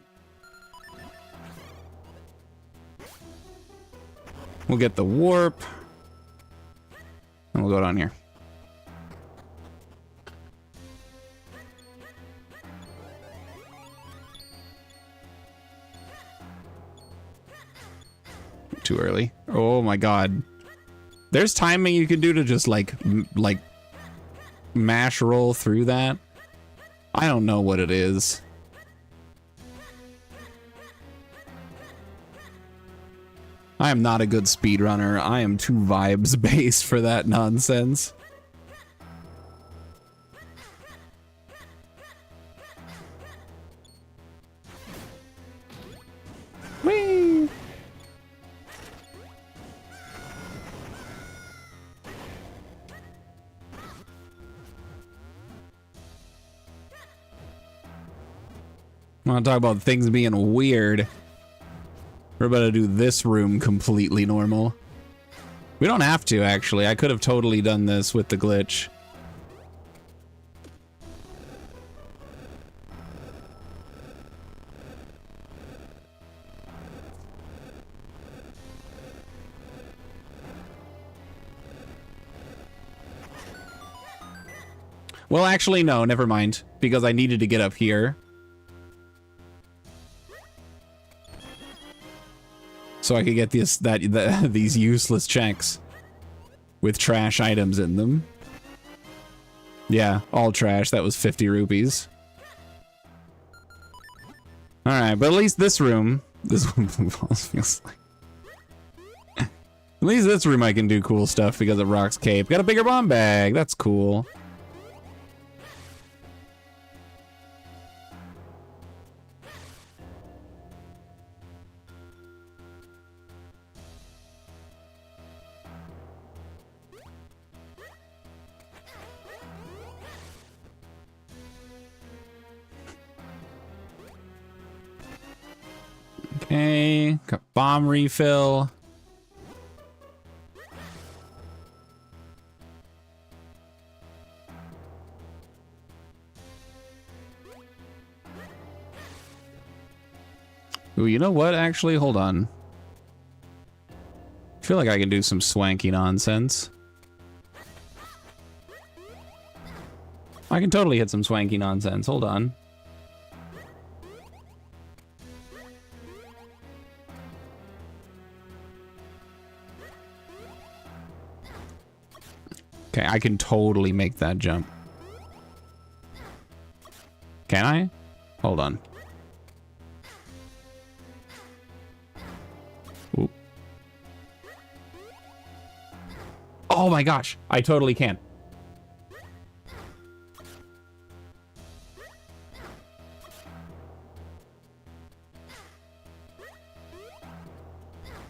We'll get the warp. And we'll go down here. Too early. Oh my god. There's timing you can do to just like mash roll through that. I don't know what it is. I am not a good speedrunner. I am too vibes based for that nonsense. Whee! I want to talk about things being weird. We're about to do this room completely normal. We don't have to, actually. I could have totally done this with the glitch. Well, actually, no, never mind. Because I needed to get up here. So I could get these useless checks with trash items in them. Yeah, all trash. That was 50 rupees. All right, but at least this room feels like. At least this room I can do cool stuff because of Rock's cape. Got a bigger bomb bag. That's cool. Okay, got bomb refill. Ooh, you know what? Actually, hold on. I feel like I can do some swanky nonsense. I can totally hit some swanky nonsense. Hold on. Okay, I can totally make that jump. Can I? Hold on. Ooh. Oh my gosh, I totally can.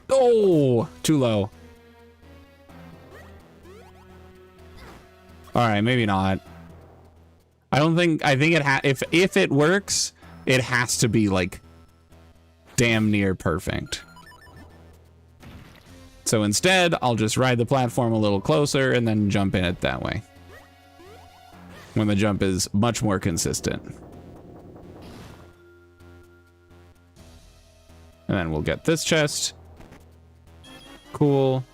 Oh, too low. All right, maybe not. I think if it works, it has to be like damn near perfect. So instead, I'll just ride the platform a little closer and then jump in it that way. When the jump is much more consistent. And then we'll get this chest. Cool.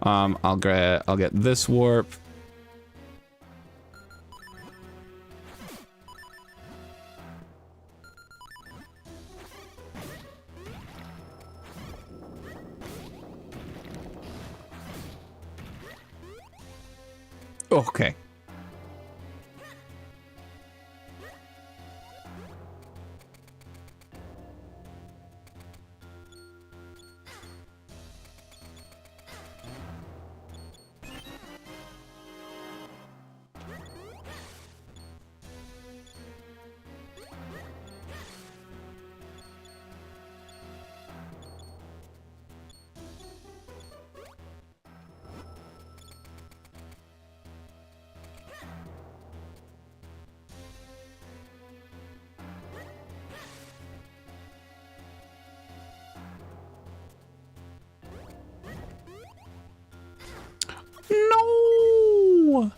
I'll get this warp. Okay. No!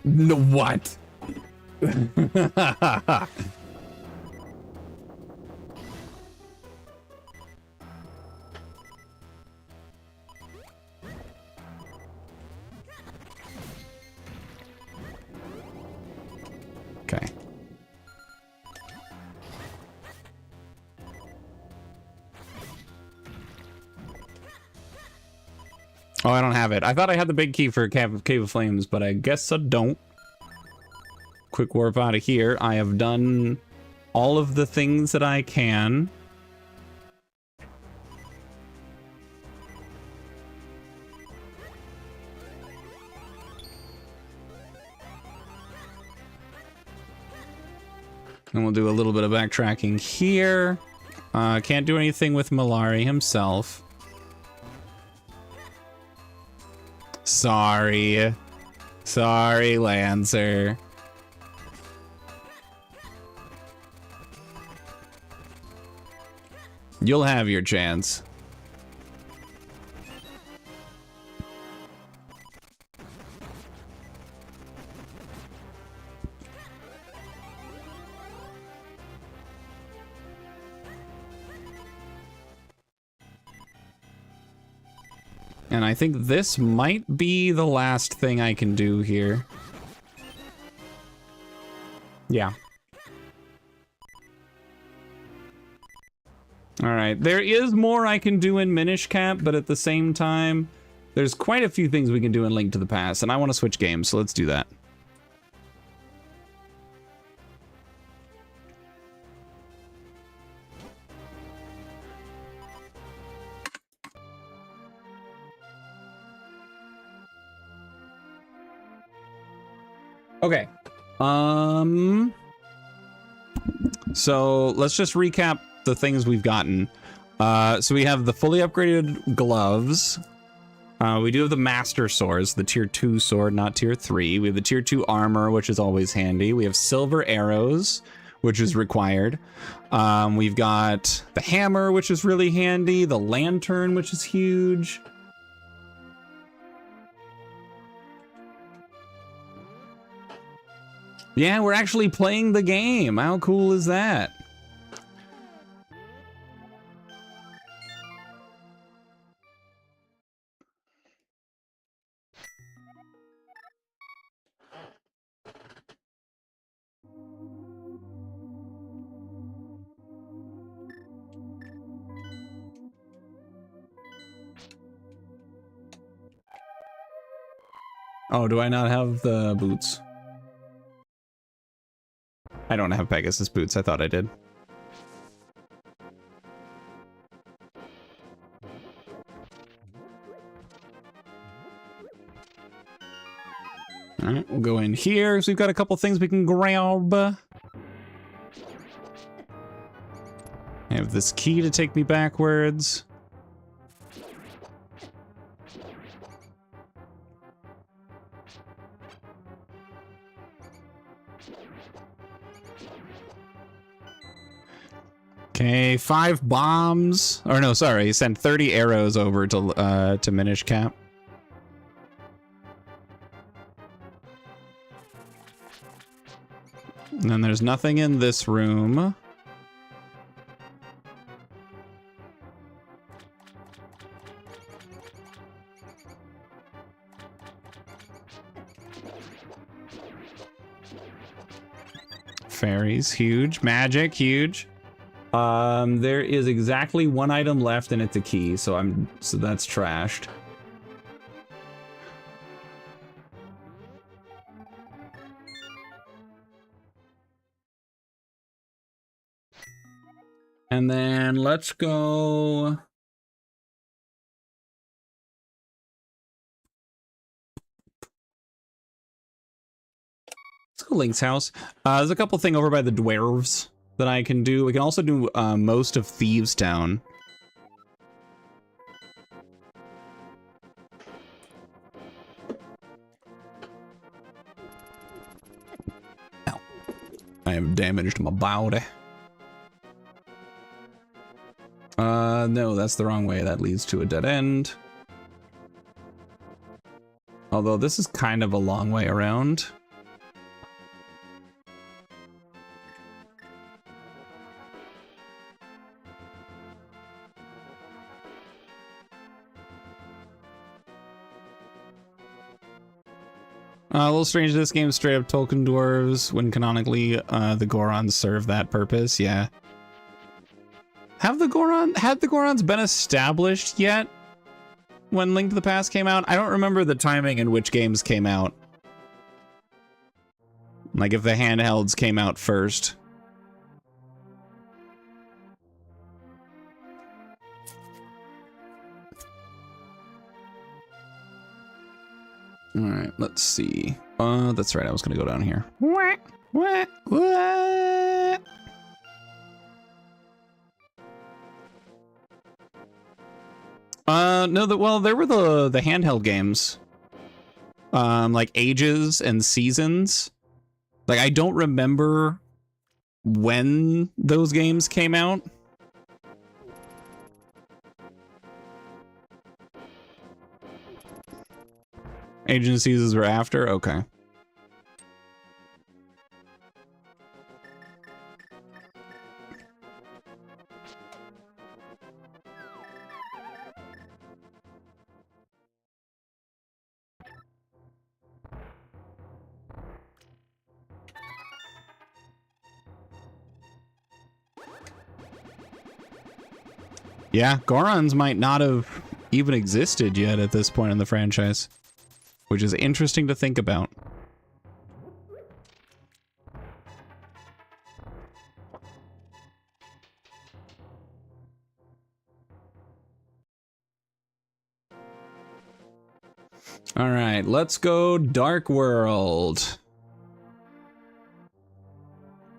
No, what? Okay. Oh, I don't have it. I thought I had the big key for Cave of Flames, but I guess I don't. Quick warp out of here. I have done all of the things that I can. And we'll do a little bit of backtracking here. Can't do anything with Malari himself. Sorry. Sorry, Lancer. You'll have your chance. And I think this might be the last thing I can do here. Yeah. All right, there is more I can do in Minish Cap, but at the same time, there's quite a few things we can do in Link to the Past, and I want to switch games, so let's do that. Okay. So let's just recap the things we've gotten. So we have the fully upgraded gloves. We do have the Master Swords, the tier 2 sword, not tier 3. We have the tier 2 armor, which is always handy. We have silver arrows, which is required. We've got the hammer, which is really handy. The lantern, which is huge. Yeah, we're actually playing the game. How cool is that? Oh, do I not have the boots? I don't have Pegasus boots. I thought I did. All right, we'll go in here. So we've got a couple things we can grab. I have this key to take me backwards. Okay, 5 bombs. Or no, sorry, he sent 30 arrows over to Minish Cap. And then there's nothing in this room. Fairies, huge. Magic, huge. There is exactly 1 item left and it's a key, so that's trashed. And then let's go. Let's go Link's house. There's a couple things over by the dwarves that I can do. We can also do most of Thieves Town. Ow. I am damaged my body. No, that's the wrong way. That leads to a dead end. Although this is kind of a long way around. A little strange, this game straight up Tolkien dwarves when canonically the Gorons serve that purpose. Yeah. Had the Gorons been established yet when Link to the Past came out? I don't remember the timing in which games came out. Like if the handhelds came out first. All right, let's see. That's right. I was gonna go down here. What? No, well, there were the handheld games. Like Ages and Seasons. Like, I don't remember when those games came out. Agencies were after? Okay. Yeah, Gorons might not have even existed yet at this point in the franchise, which is interesting to think about. All right, let's go Dark World.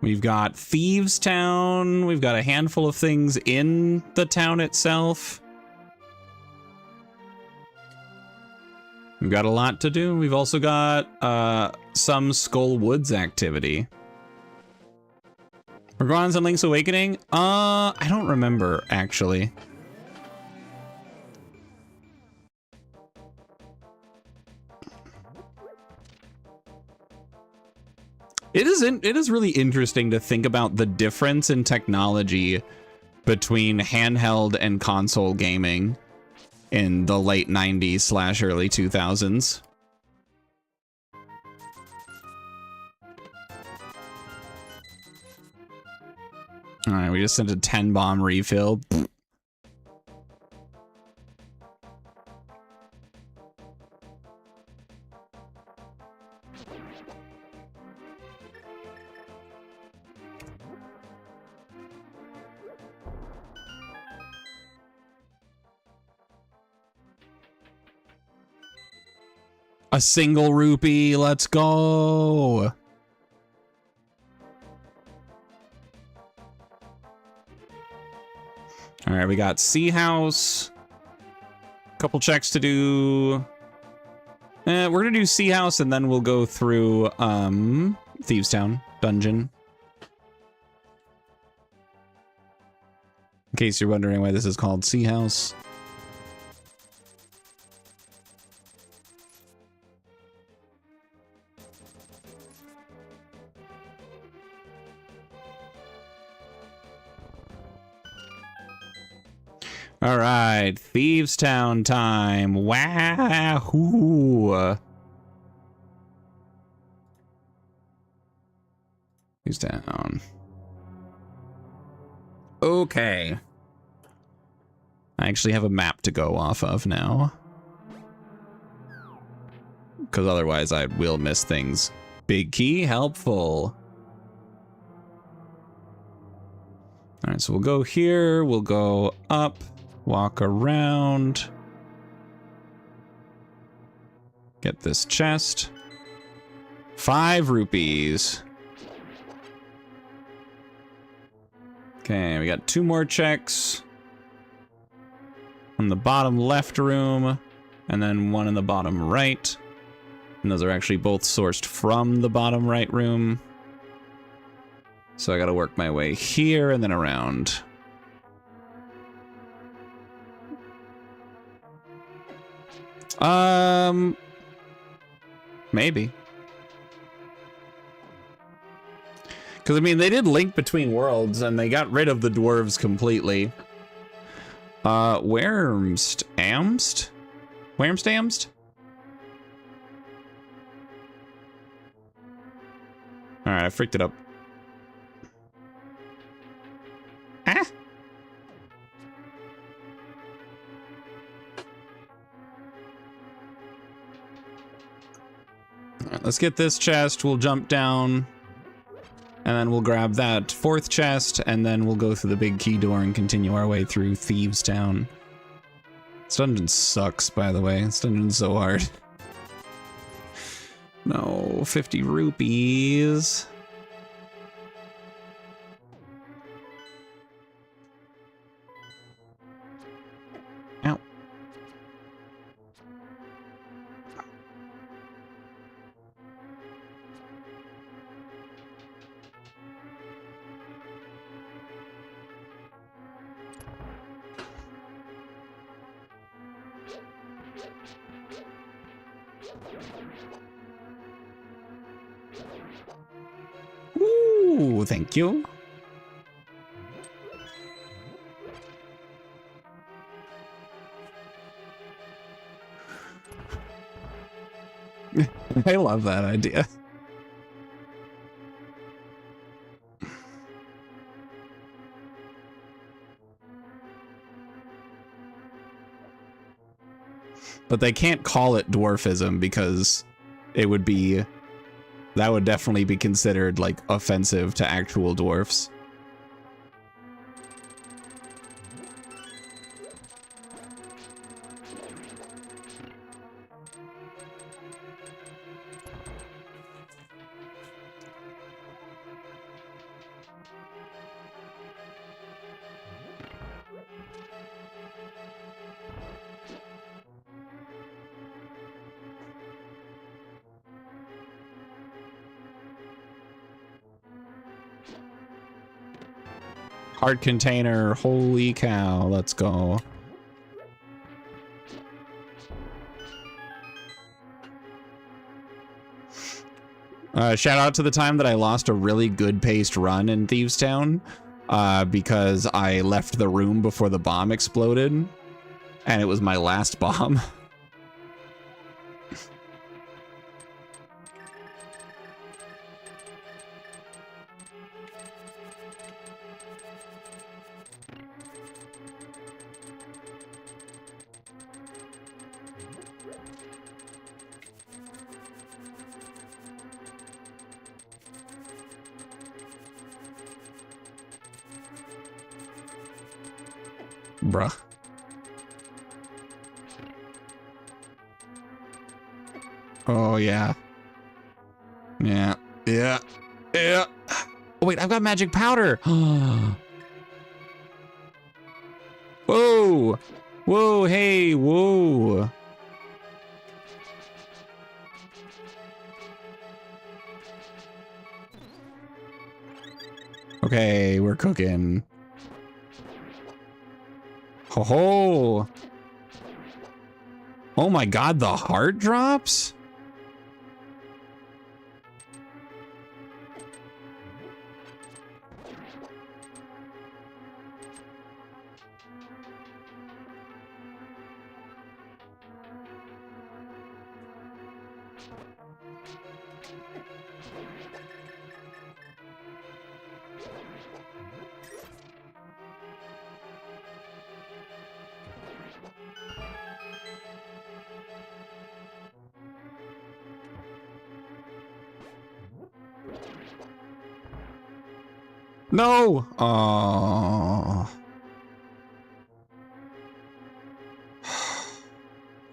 We've got Thieves Town. We've got a handful of things in the town itself. We've got a lot to do. We've also got some Skull Woods activity. Gorons and Link's Awakening? I don't remember, actually. It is really interesting to think about the difference in technology between handheld and console gaming in the late 90s / early 2000s. All right, we just sent a 10 bomb refill. A single rupee. Let's go. All right, we got Sea House. Couple checks to do. We're gonna do Sea House and then we'll go through Thieves Town dungeon. In case you're wondering why this is called Sea House. All right, Thieves Town time. Wahoo! Thieves Town. Okay. I actually have a map to go off of now. Because otherwise I will miss things. Big key, helpful. All right, so we'll go here, we'll go up, walk around. Get this chest. 5 rupees. Okay, we got 2 more checks. On the bottom left room, and then 1 in the bottom right. And those are actually both sourced from the bottom right room. So I gotta work my way here and then around. Maybe. Because, I mean, they did link between worlds, and they got rid of the dwarves completely. Amst? Alright, I freaked it up. Ah! Alright, let's get this chest, we'll jump down. And then we'll grab that 4th chest, and then we'll go through the big key door and continue our way through Thieves Town. This dungeon sucks, by the way. This dungeon's so hard. No, 50 rupees. Ow. Ooh, thank you. I love that idea. But they can't call it dwarfism because it would be, that would definitely be considered like offensive to actual dwarfs. Heart container, holy cow, let's go. Shout out to the time that I lost a really good paced run in Thieves Town because I left the room before the bomb exploded, and it was my last bomb. Oh, yeah. Yeah. Yeah. Yeah. Oh, wait, I've got magic powder. Whoa. Whoa, hey, whoa. Okay, we're cooking. Ho ho. Oh my god, the heart drops? No! Oh.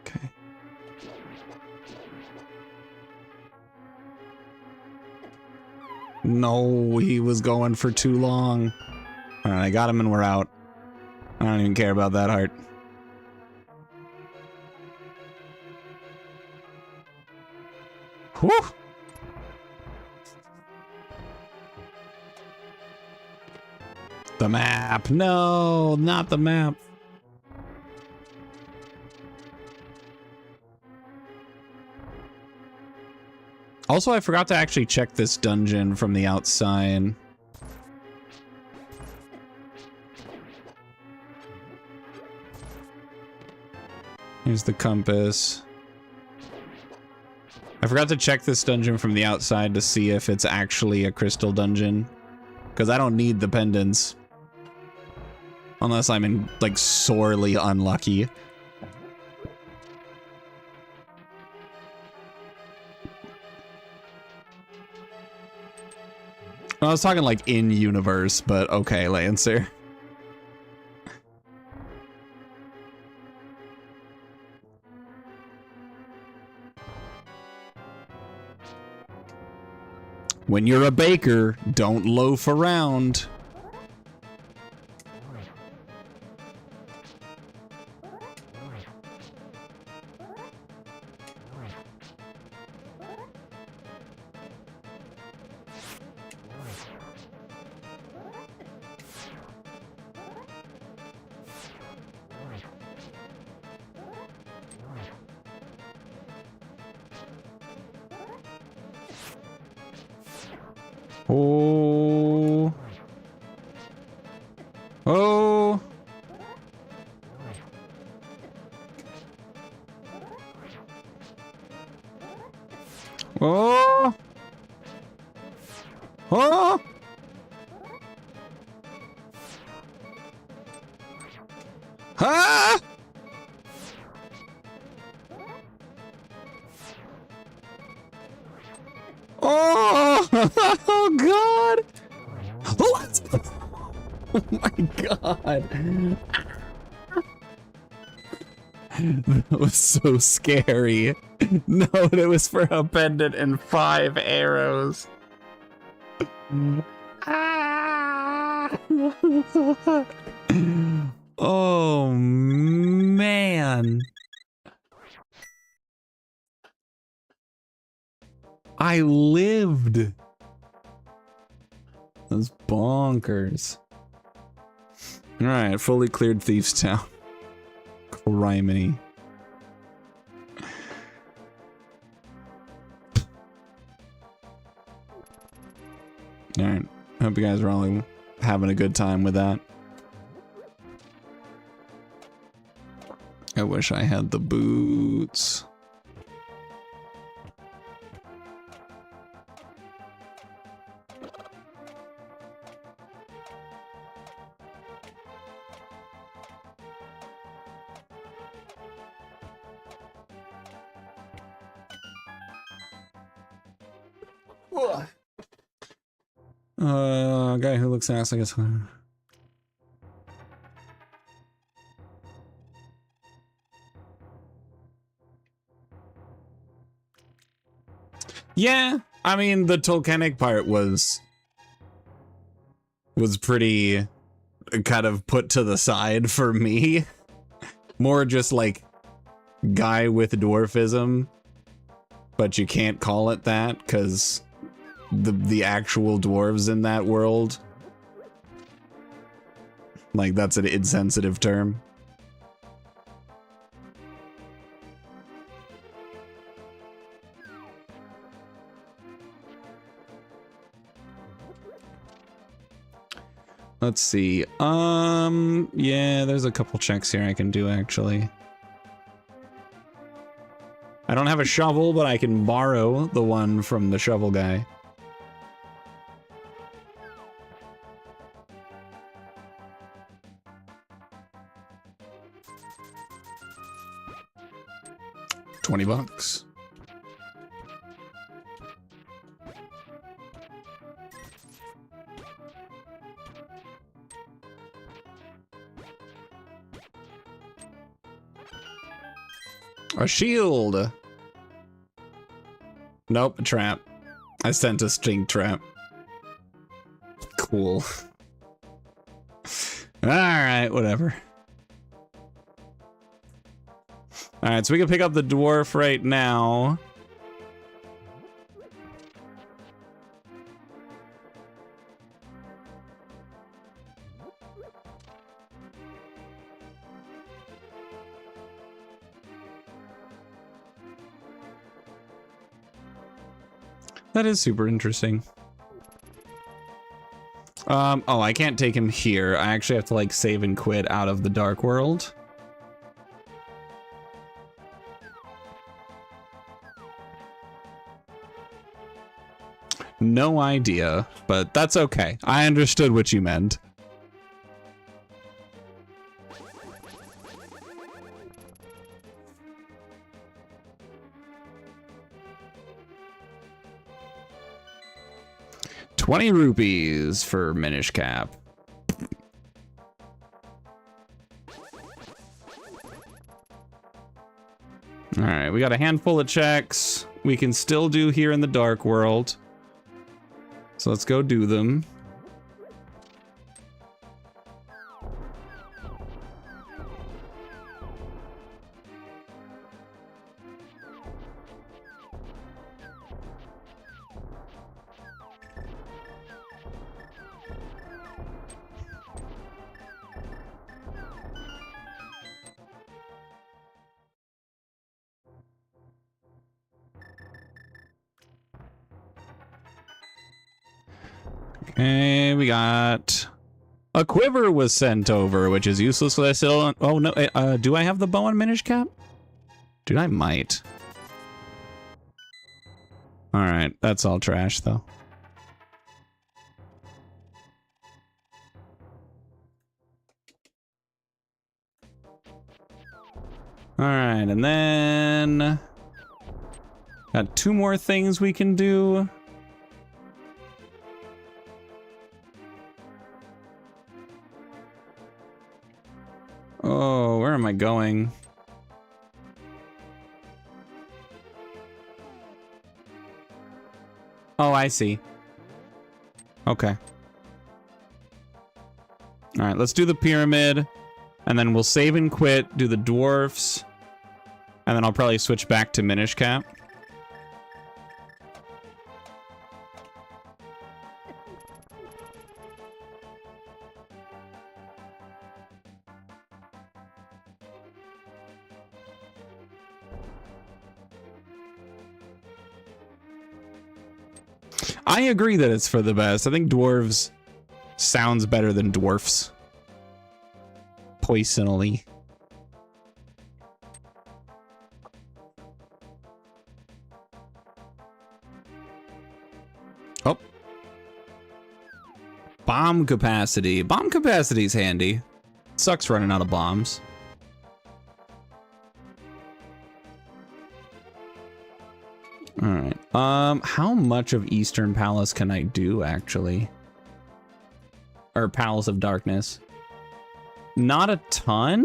Okay. No, he was going for too long. Alright, I got him and we're out. I don't even care about that heart. Whew! The map. No, not the map. Also, I forgot to actually check this dungeon from the outside. Here's the compass. I forgot to check this dungeon from the outside to see if it's actually a crystal dungeon. Because I don't need the pendants. Unless I'm like sorely unlucky. I was talking like in universe, but okay, Lancer. When you're a baker, don't loaf around. Oh. Oh. Oh. Oh. Ah. Oh. Oh God. What? Oh my God. That was so scary. No, it was for a pendant and 5 arrows. Ah! Oh man. I lived. That's bonkers. All right, fully cleared Thieves Town. Criminy. All right, hope you guys are all having a good time with that. I wish I had the boots. Guy who looks ass, I guess. Yeah, I mean, the Tolkienic part was pretty kind of put to the side for me. More just like guy with dwarfism, but you can't call it that because the actual dwarves in that world, like, that's an insensitive term. Let's see. Yeah, there's a couple checks here I can do, actually. I don't have a shovel, but I can borrow the one from the shovel guy. $20. A shield. Nope, a trap. I sent a stink trap. Cool. Alright, whatever. Alright, so we can pick up the dwarf right now. That is super interesting. Oh, I can't take him here. I actually have to, like, save and quit out of the Dark World. No idea, but that's okay. I understood what you meant. ₹20 for Minish cap. All right, we got a handful of checks we can still do here in the Dark World. So let's go do them. Okay, we got a quiver was sent over, which is useless because I still don't. Oh no, do I have the bow and Minish cap? Dude, I might. All right, that's all trash though. All right, and then got 2 more things we can do. Oh, where am I going? Oh, I see. Okay. All right, let's do the pyramid, and then we'll save and quit, do the dwarfs, and then I'll probably switch back to Minish cap. I agree that it's for the best. I think dwarves sounds better than dwarfs. Personally. Oh. Bomb capacity. Bomb capacity is handy. Sucks running out of bombs. All right. How much of Eastern Palace can I do, actually? Or Palace of Darkness? Not a ton?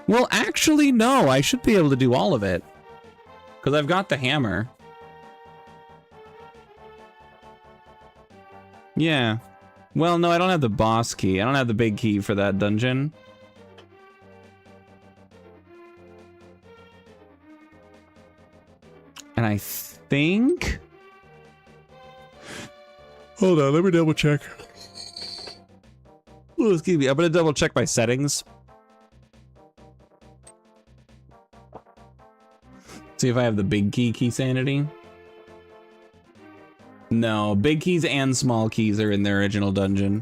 Well, actually, no. I should be able to do all of it. Because I've got the hammer. Yeah. Well, no, I don't have the boss key. I don't have the big key for that dungeon. And I think... Hold on, let me double check. Oh, excuse me, I'm gonna double check my settings. See if I have the big key sanity. No, big keys and small keys are in the original dungeon.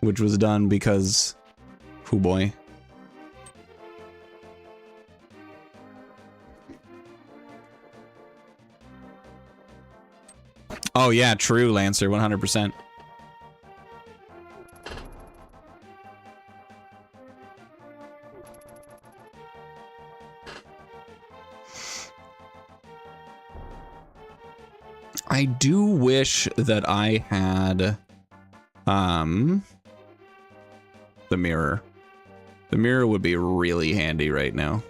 Which was done because... Oh boy. Oh yeah, true, Lancer, 100%. I do wish that I had the mirror. The mirror would be really handy right now.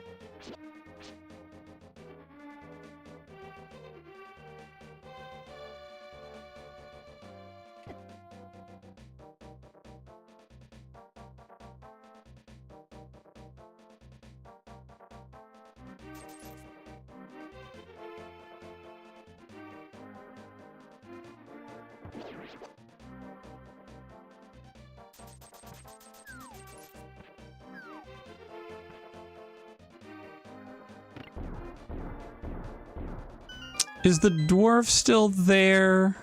Is the dwarf still there?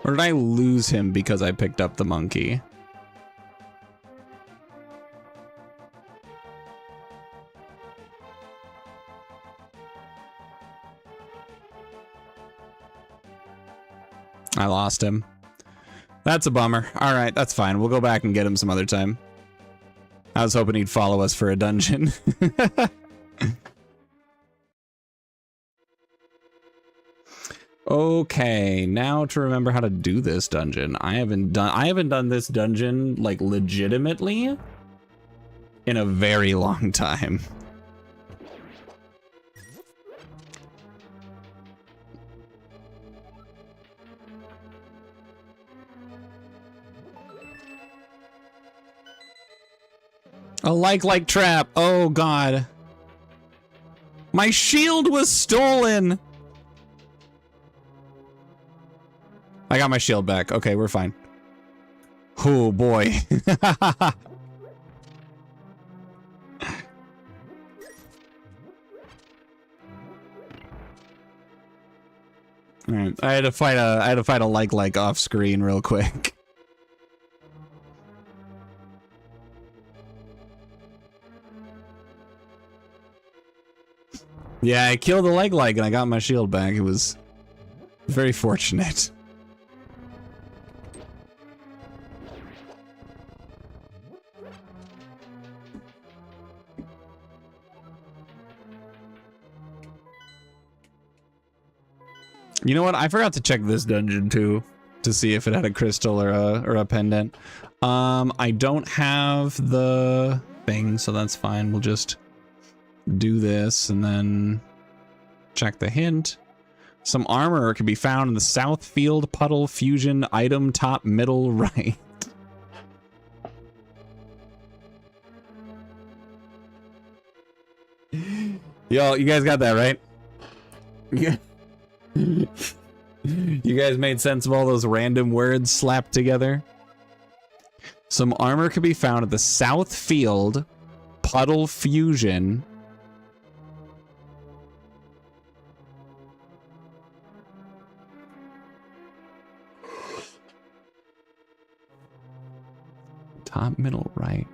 Or did I lose him because I picked up the monkey? I lost him. That's a bummer. All right, that's fine. We'll go back and get him some other time. I was hoping he'd follow us for a dungeon. Okay, now to remember how to do this dungeon. I haven't done this dungeon like legitimately in a very long time. A like trap. Oh god. My shield was stolen. I got my shield back. Okay, we're fine. Oh boy. All right, I had to fight a like off screen real quick. Yeah, I killed the like and I got my shield back. It was very fortunate. You know what? I forgot to check this dungeon too, to see if it had a crystal or a pendant. I don't have the thing, so that's fine. We'll just do this and then check the hint. Some armor can be found in the South Field Puddle Fusion item top middle right. Yo, you guys got that right? Yeah. You guys made sense of all those random words slapped together? Some armor can be found at the South Field Puddle Fusion. Top middle right.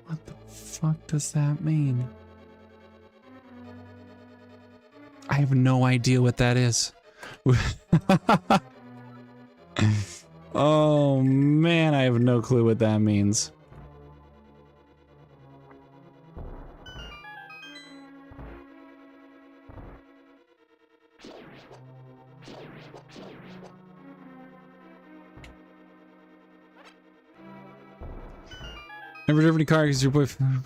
What the fuck does that mean? I have no idea what that is. Oh man, I have no clue what that means. Never driven a car because your boyfriend.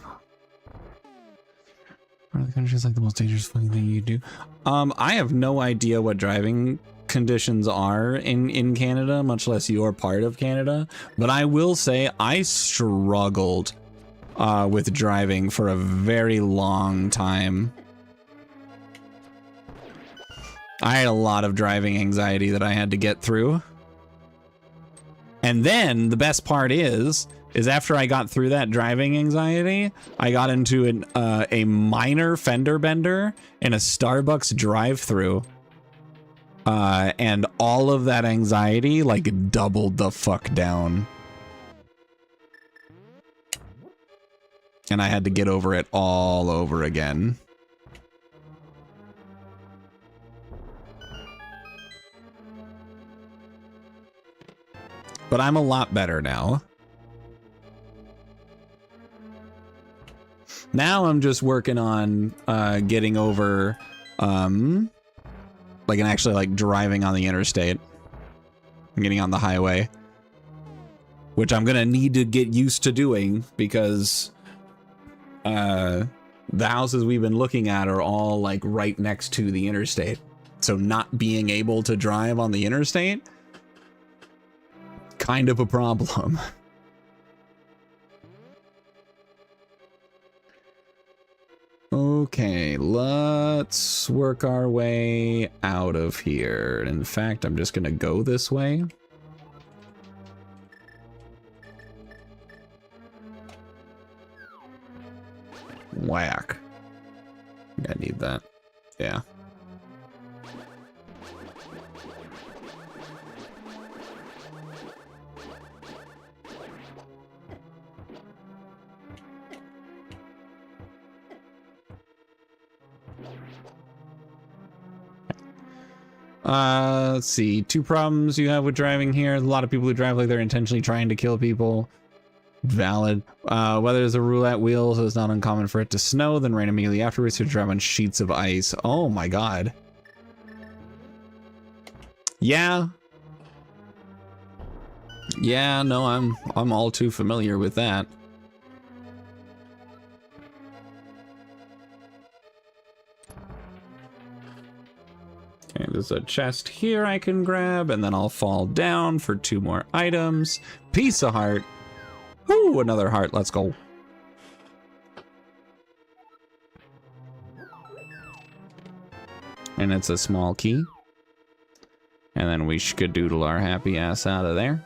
Part of the country is like the most dangerous fucking thing you do. I have no idea what driving conditions are in Canada, much less your part of Canada. But I will say I struggled with driving for a very long time. I had a lot of driving anxiety that I had to get through. And then the best part is after I got through that driving anxiety, I got into a minor fender bender in a Starbucks drive-thru. And all of that anxiety like doubled the fuck down. And I had to get over it all over again. But I'm a lot better now. Now I'm just working on getting over like and actually like driving on the interstate. I'm getting on the highway, which I'm gonna need to get used to doing because the houses we've been looking at are all like right next to the interstate. So not being able to drive on the interstate, kind of a problem. Okay, let's work our way out of here. In fact, I'm just gonna go this way. Whack. I need that. Yeah. Let's see. 2 problems you have with driving here. A lot of people who drive like they're intentionally trying to kill people. Valid. Weather is a roulette wheel, so it's not uncommon for it to snow, then rain immediately afterwards to drive on sheets of ice. Oh my god. Yeah. Yeah, no, I'm all too familiar with that. Okay, there's a chest here I can grab, and then I'll fall down for 2 more items. Piece of heart. Ooh, another heart. Let's go. And it's a small key. And then we skadoodle our happy ass out of there.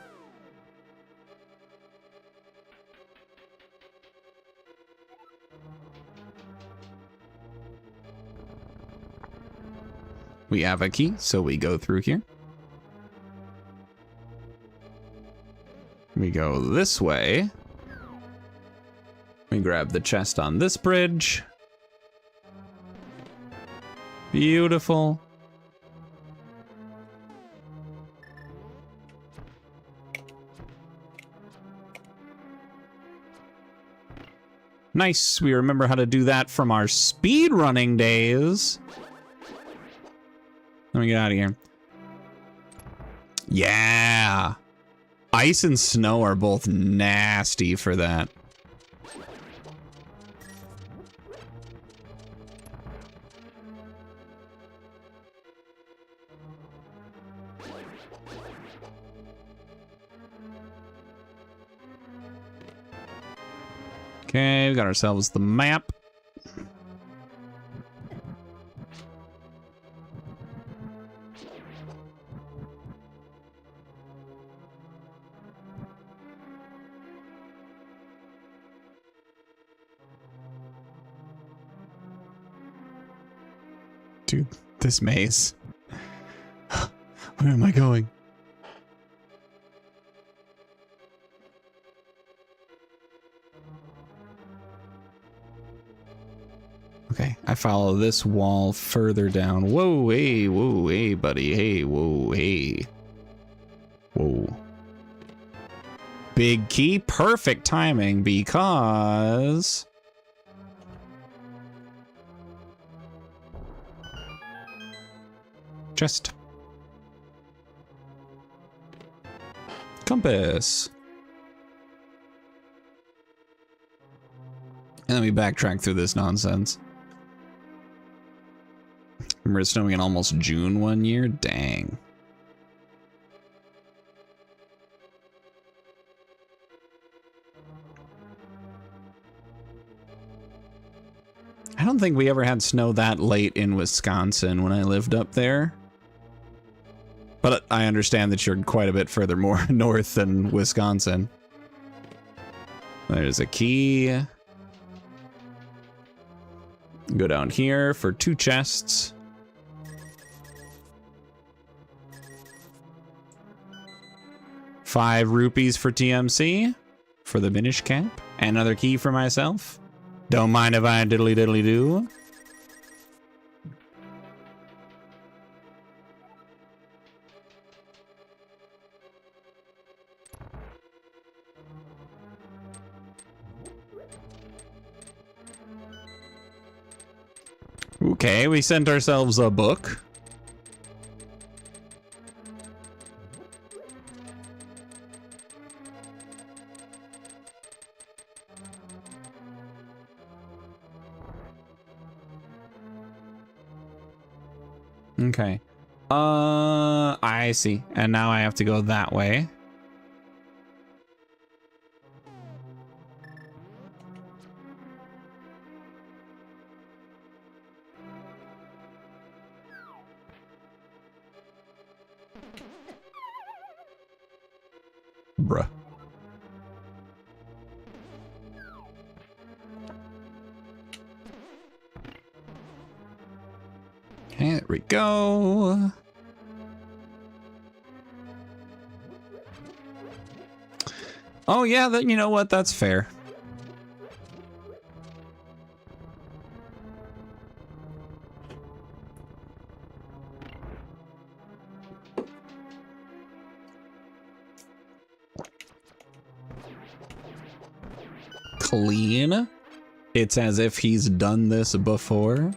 We have a key, so we go through here. We go this way. We grab the chest on this bridge. Beautiful. Nice. We remember how to do that from our speedrunning days. Let me get out of here. Yeah. Ice and snow are both nasty for that. Okay, we got ourselves the map. Dude, this maze. Where am I going? Okay, I follow this wall further down. Whoa, hey, buddy. Hey, whoa, hey. Whoa. Big key, perfect timing because... Chest. Compass. Let me backtrack through this nonsense. Remember it snowing in almost June one year? Dang. I don't think we ever had snow that late in Wisconsin when I lived up there. But I understand that you're quite a bit further more north than Wisconsin. There's a key. Go down here for 2 chests. ₹5 for TMC for the Minish camp. And another key for myself. Don't mind if I diddly diddly do. Okay, we sent ourselves a book. Okay. I see. And now I have to go that way. Bruh. Okay, there we go. Oh yeah, you know what? That's fair. Clean. It's as if he's done this before.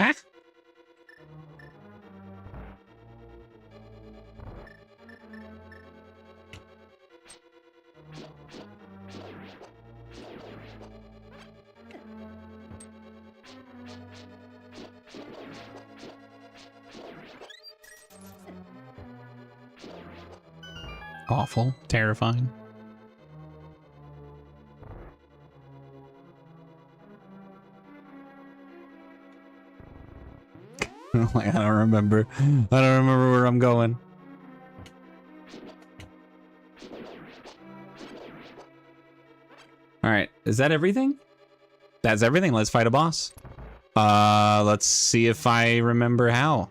Ah. Awful, terrifying. Like, I don't remember where I'm going. All right, is that everything? That's everything. Let's fight a boss. Let's see if I remember how.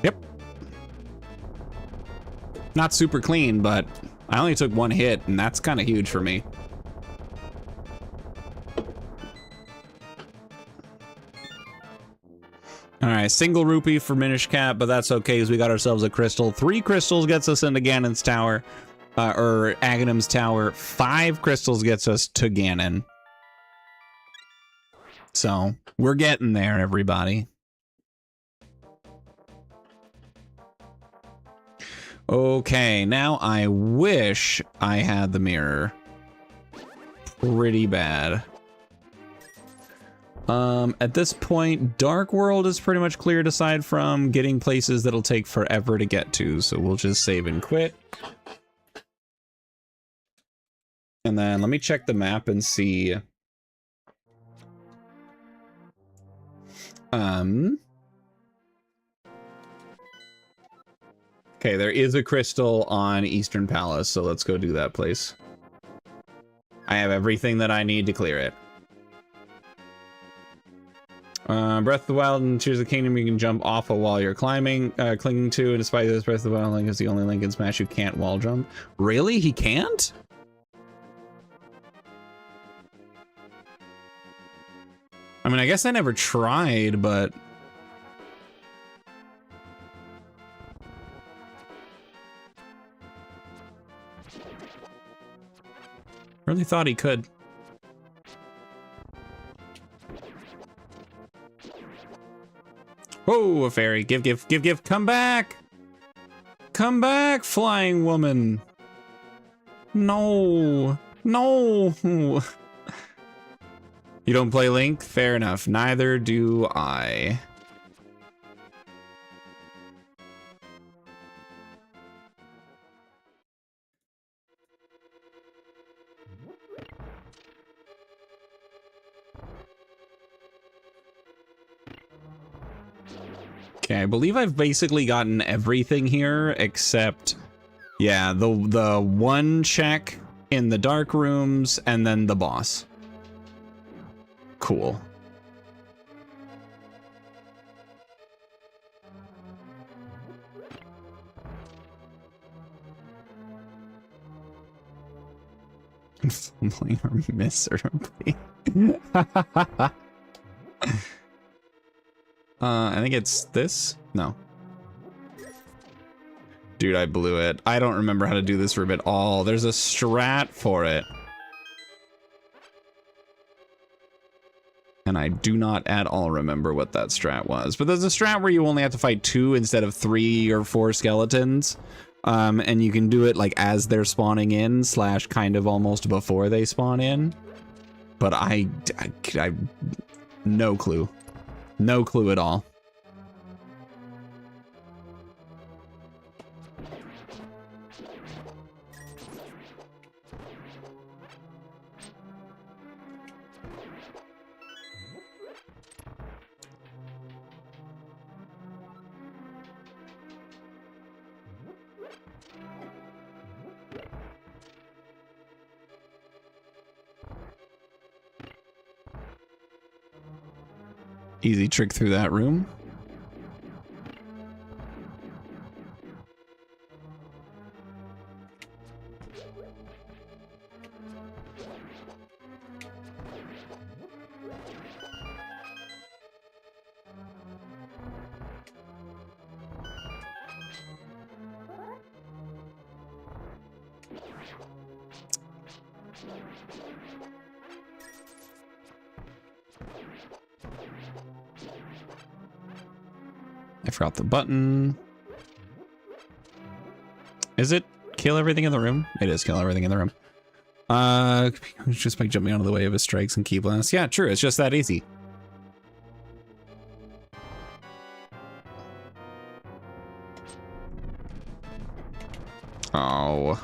Yep. Not super clean, but I only took 1 hit, and that's kind of huge for me. All right, single rupee for Minish Cap, but that's okay because we got ourselves a crystal. 3 crystals gets us into Ganon's tower, or Aghanim's tower. 5 crystals gets us to Ganon. So we're getting there, everybody. Okay, now I wish I had the mirror. Pretty bad. At this point, Dark World is pretty much cleared aside from getting places that'll take forever to get to, so we'll just save and quit. And then let me check the map and see. Okay, there is a crystal on Eastern Palace, so let's go do that place. I have everything that I need to clear it. Breath of the Wild and Tears of the Kingdom you can jump off a wall you're clinging to, and despite this, Breath of the Wild Link is the only Link in Smash who can't wall jump. Really? He can't? I mean, I guess I never tried, but... really thought he could. Whoa, a fairy. Give. Come back. Come back, flying woman. No. No. You don't play Link? Fair enough. Neither do I. Okay, I believe I've basically gotten everything here except, yeah, the one check in the dark rooms and then the boss. Cool. Fumbling miserably. I think it's this? No. Dude, I blew it. I don't remember how to do this room at all. There's a strat for it. And I do not at all remember what that strat was. But there's a strat where you only have to fight 2 instead of 3 or 4 skeletons. And you can do it like as they're spawning in / kind of almost before they spawn in. But I no clue. No clue at all. Easy trick through that room. I forgot the button. Is it kill everything in the room? It is kill everything in the room. Just by jumping out of the way of his strikes and key blasts. Yeah, true. It's just that easy. Oh.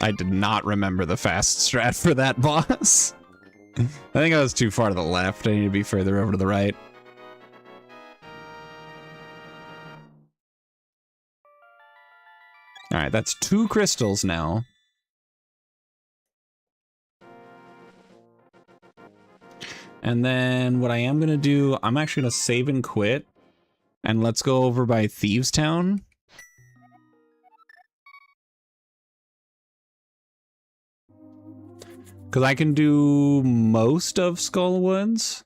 I did not remember the fast strat for that boss. I think I was too far to the left. I need to be further over to the right. All right, that's 2 crystals now. And then what I am going to do, I'm actually going to save and quit. And let's go over by Thieves Town. Because I can do most of Skullwoods.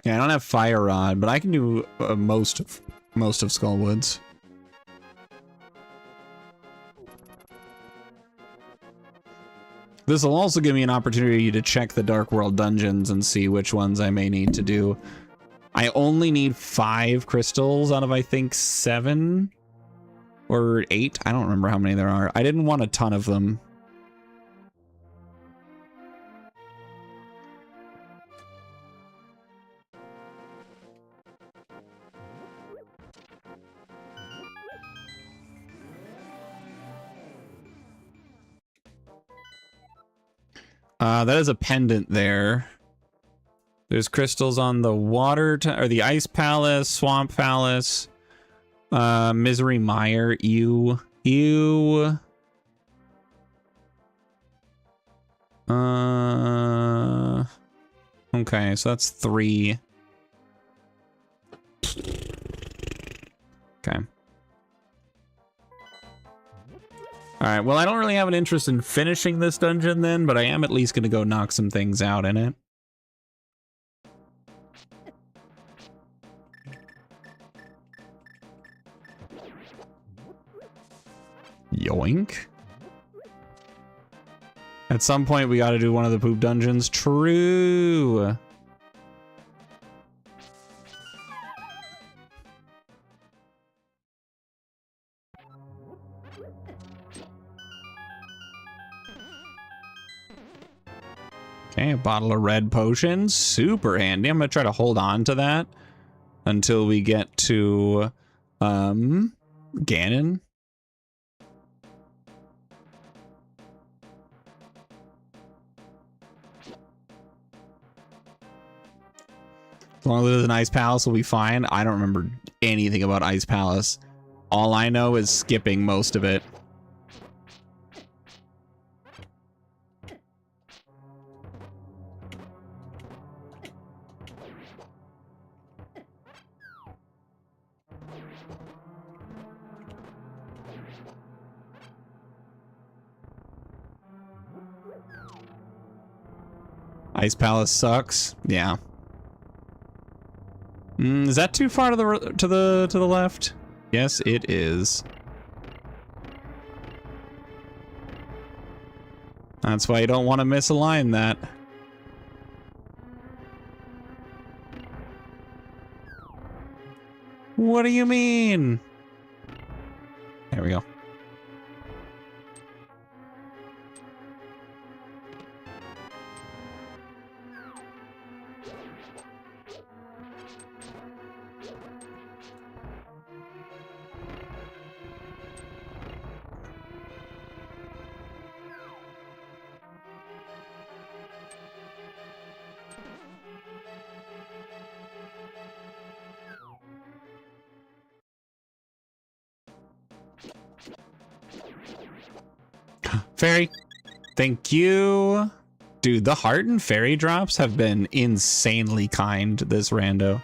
Yeah, I don't have Fire Rod, but I can do most of Skullwoods. This will also give me an opportunity to check the Dark World dungeons and see which ones I may need to do. I only need 5 crystals out of, I think, 7 or 8. I don't remember how many there are. I didn't want a ton of them. That is a pendant there. There's crystals on the water, or the ice palace, swamp palace, misery mire, ew. Okay, so that's 3. Okay. Alright, well, I don't really have an interest in finishing this dungeon then, but I am at least going to go knock some things out in it. Yoink. At some point, we got to do one of the poop dungeons. True. Okay, a bottle of red potions. Super handy. I'm going to try to hold on to that until we get to Ganon. As long as there's an ice palace, we'll be fine. I don't remember anything about ice palace. All I know is skipping most of it. Ice palace sucks. Yeah. Is that too far to the left? Yes, it is. That's why you don't want to misalign that. What do you mean? There we go. Fairy, thank you. Dude, the heart and fairy drops have been insanely kind this rando.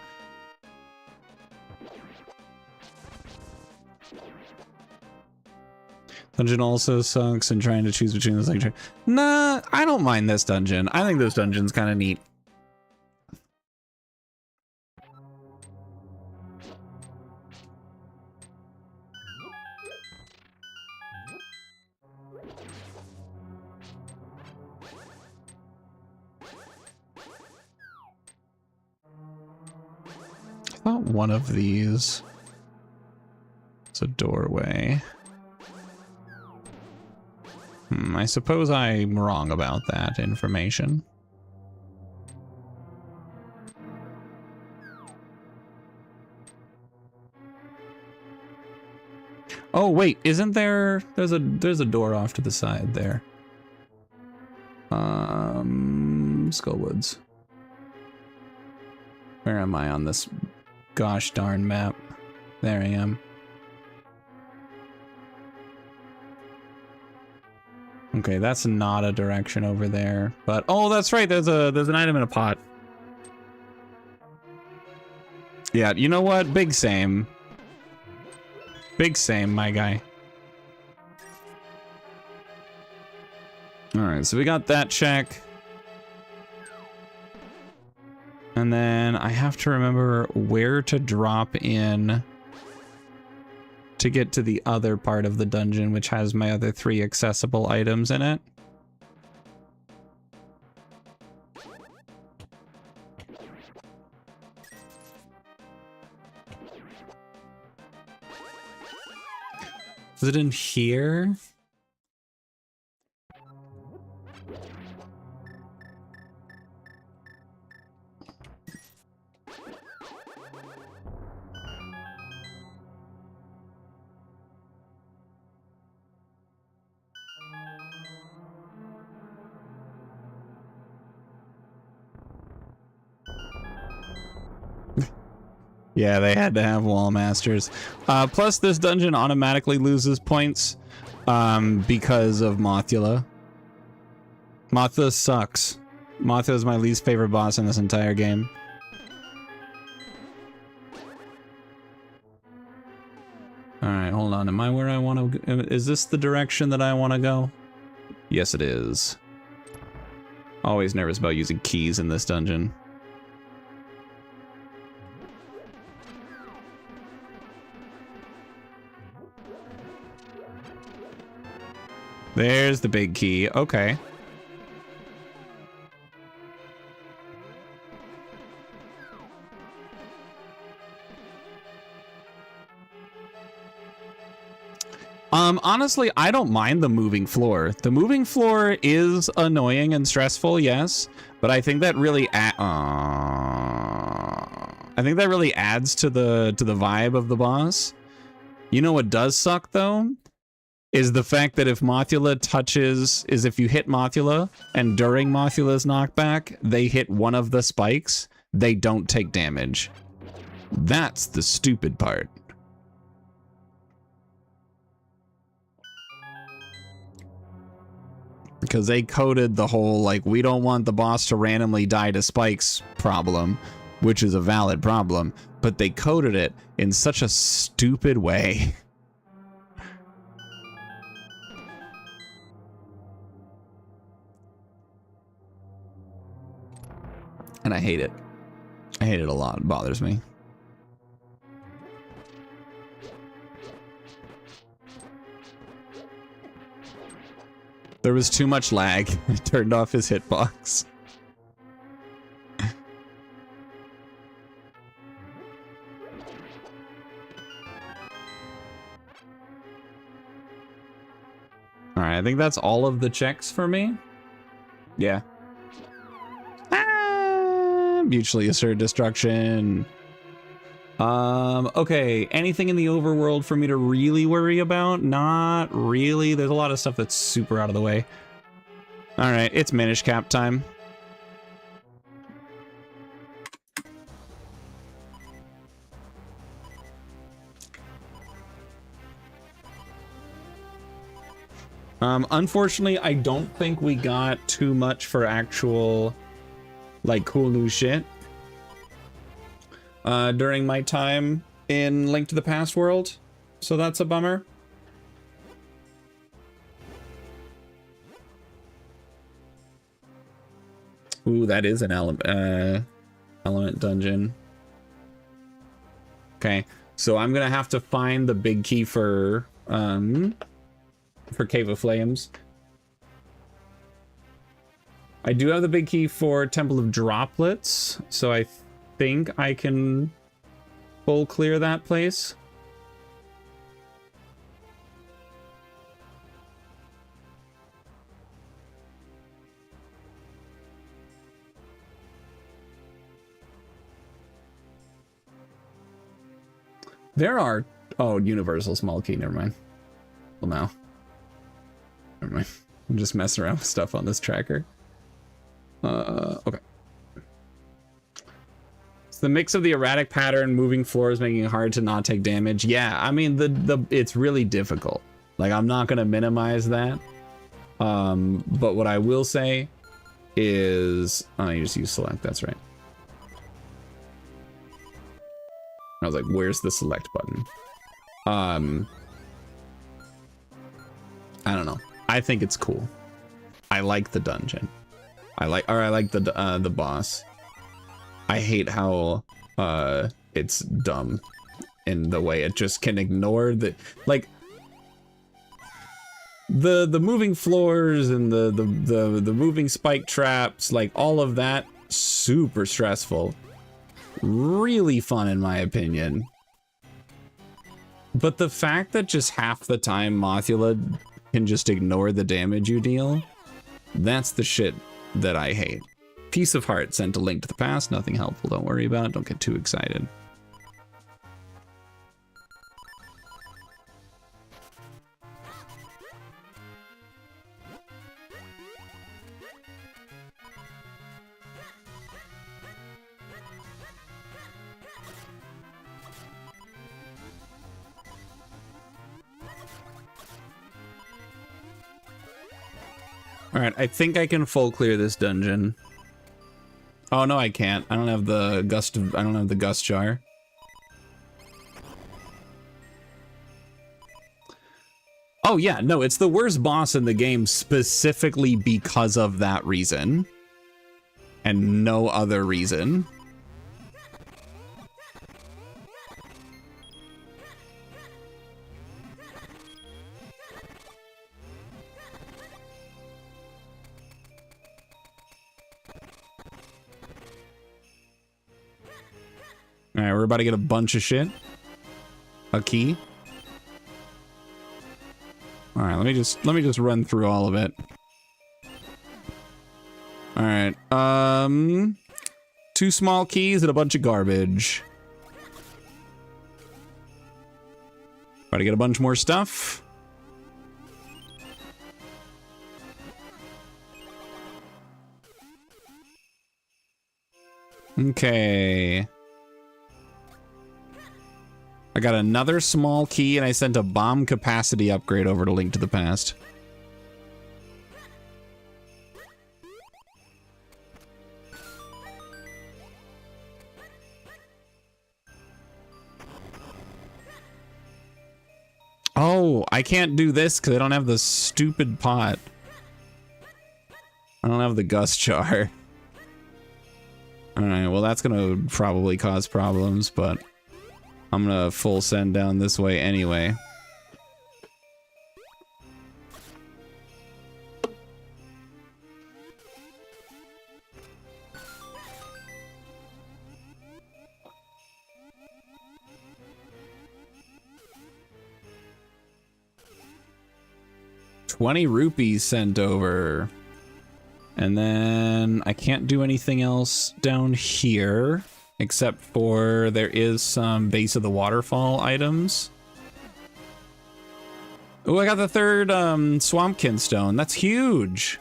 Dungeon also sucks and trying to choose between this. Like, nah, I don't mind this dungeon. I think this dungeon's kind of neat. Not one of these. It's a doorway. I suppose I'm wrong about that information. Oh wait, isn't there? There's a door off to the side there. Skullwoods. Where am I on this gosh darn map? There I am. Okay, that's not a direction over there, but oh, that's right. There's an item in a pot. Yeah, you know what? Big same. Big same, my guy. All right, so we got that check. And then I have to remember where to drop in to get to the other part of the dungeon, which has my other 3 accessible items in it. Was it in here? Yeah, they had to have wall masters. Plus, this dungeon automatically loses points because of Mothula. Mothula sucks. Mothula is my least favorite boss in this entire game. Alright, hold on. Am I where I want to go? Is this the direction that I want to go? Yes, it is. Always nervous about using keys in this dungeon. There's the big key. Okay. Honestly, I don't mind the moving floor. The moving floor is annoying and stressful, yes, but I think that really really adds to the vibe of the boss. You know what does suck though? Is the fact that if Mothula if you hit Mothula and during Mothula's knockback, they hit one of the spikes, they don't take damage. That's the stupid part. Because they coded the whole, like, we don't want the boss to randomly die to spikes problem, which is a valid problem, but they coded it in such a stupid way. And I hate it. I hate it a lot. It bothers me. There was too much lag. He turned off his hitbox. Alright, I think that's all of the checks for me. Yeah. Mutually assured destruction. Okay, anything in the overworld for me to really worry about? Not really. There's a lot of stuff that's super out of the way. All right, it's Minish cap time. Unfortunately, I don't think we got too much for actual, like, cool new shit during my time in Link to the Past world, so that's a bummer. Ooh, that is an element dungeon. Okay, so I'm gonna have to find the big key for Cave of Flames. I do have the big key for Temple of Droplets, so I think I can full clear that place. There are... Oh, Universal Small Key, never mind. Well, now. Never mind. I'm just messing around with stuff on this tracker. Okay. It's the mix of the erratic pattern, moving floors, making it hard to not take damage. Yeah, I mean, it's really difficult. Like, I'm not going to minimize that. But what I will say is... Oh, you just use select, that's right. I was like, where's the select button? I don't know. I think it's cool. I like the dungeon. I like the boss. I hate how it's dumb in the way it just can ignore the, like, the moving floors and the moving spike traps, like all of that, super stressful. Really fun in my opinion. But the fact that just half the time Mothula can just ignore the damage you deal, that's the shit that I hate. Piece of Heart sent a link to the past. Nothing helpful, don't worry about it. Don't get too excited. All right, I think I can full clear this dungeon. Oh no, I can't. I don't have the gust. I don't have the gust jar. Oh yeah, no, it's the worst boss in the game specifically because of that reason, and no other reason. All right, we're about to get a bunch of shit. A key. All right, let me just run through all of it. All right, 2 small keys and a bunch of garbage. About to get a bunch more stuff. Okay. I got another small key, and I sent a bomb capacity upgrade over to Link to the Past. Oh, I can't do this because I don't have the stupid pot. I don't have the gust jar. Alright, well that's gonna probably cause problems, but I'm gonna full send down this way anyway. ₹20 sent over. And then I can't do anything else down here, except for there is some base of the waterfall items. Oh, I got the 3rd Swampkin stone. That's huge.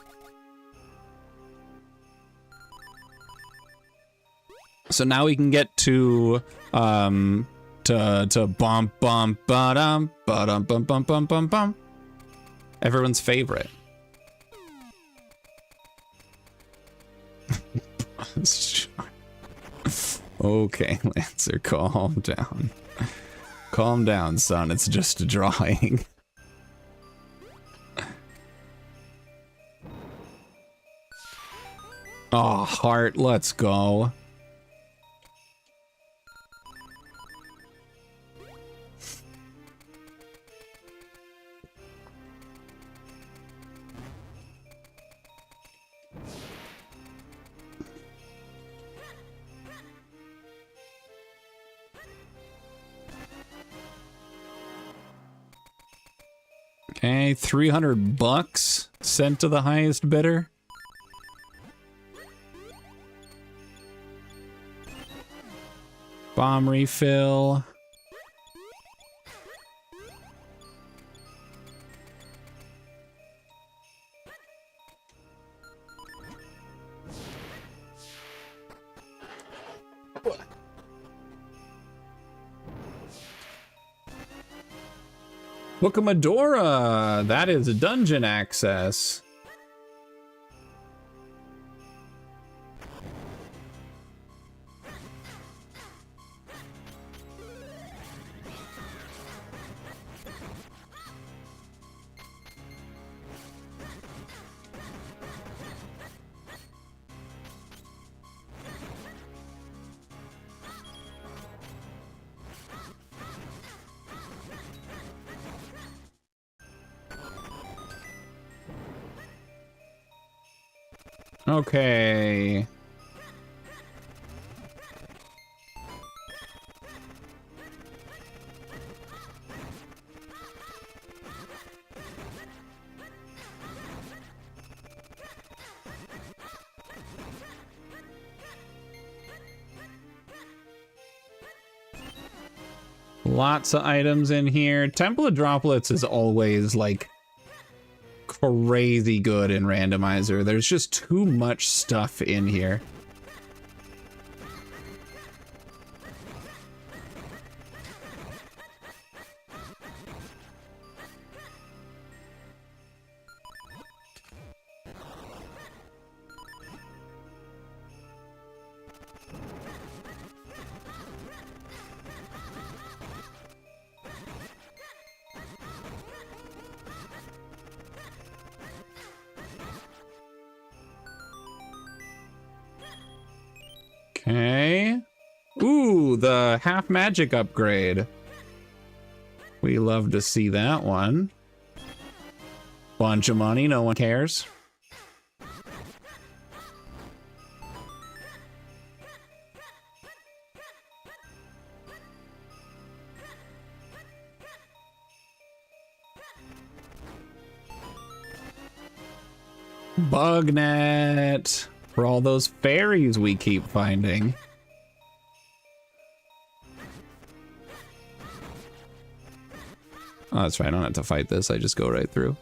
So now we can get to bump bump ba-dum bum bum bum bum bum. Everyone's favorite. Okay, Lancer, calm down. Calm down, son. It's just a drawing. Oh, heart, let's go. Okay, $300 sent to the highest bidder. Bomb refill. Bookamadora, that is dungeon access. Okay. Lots of items in here. Temple of Droplets is always like crazy good in randomizer. There's just too much stuff in here. Okay. Ooh, the half magic upgrade. We love to see that one. Bunch of money, no one cares. Bug net. For all those fairies we keep finding. Oh, that's right. I don't have to fight this. I just go right through.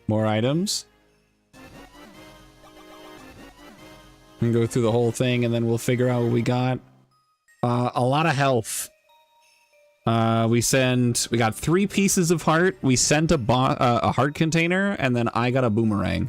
More items. And go through the whole thing, and then we'll figure out what we got. A lot of health. We got 3 pieces of heart. We sent a heart container, and then I got a boomerang.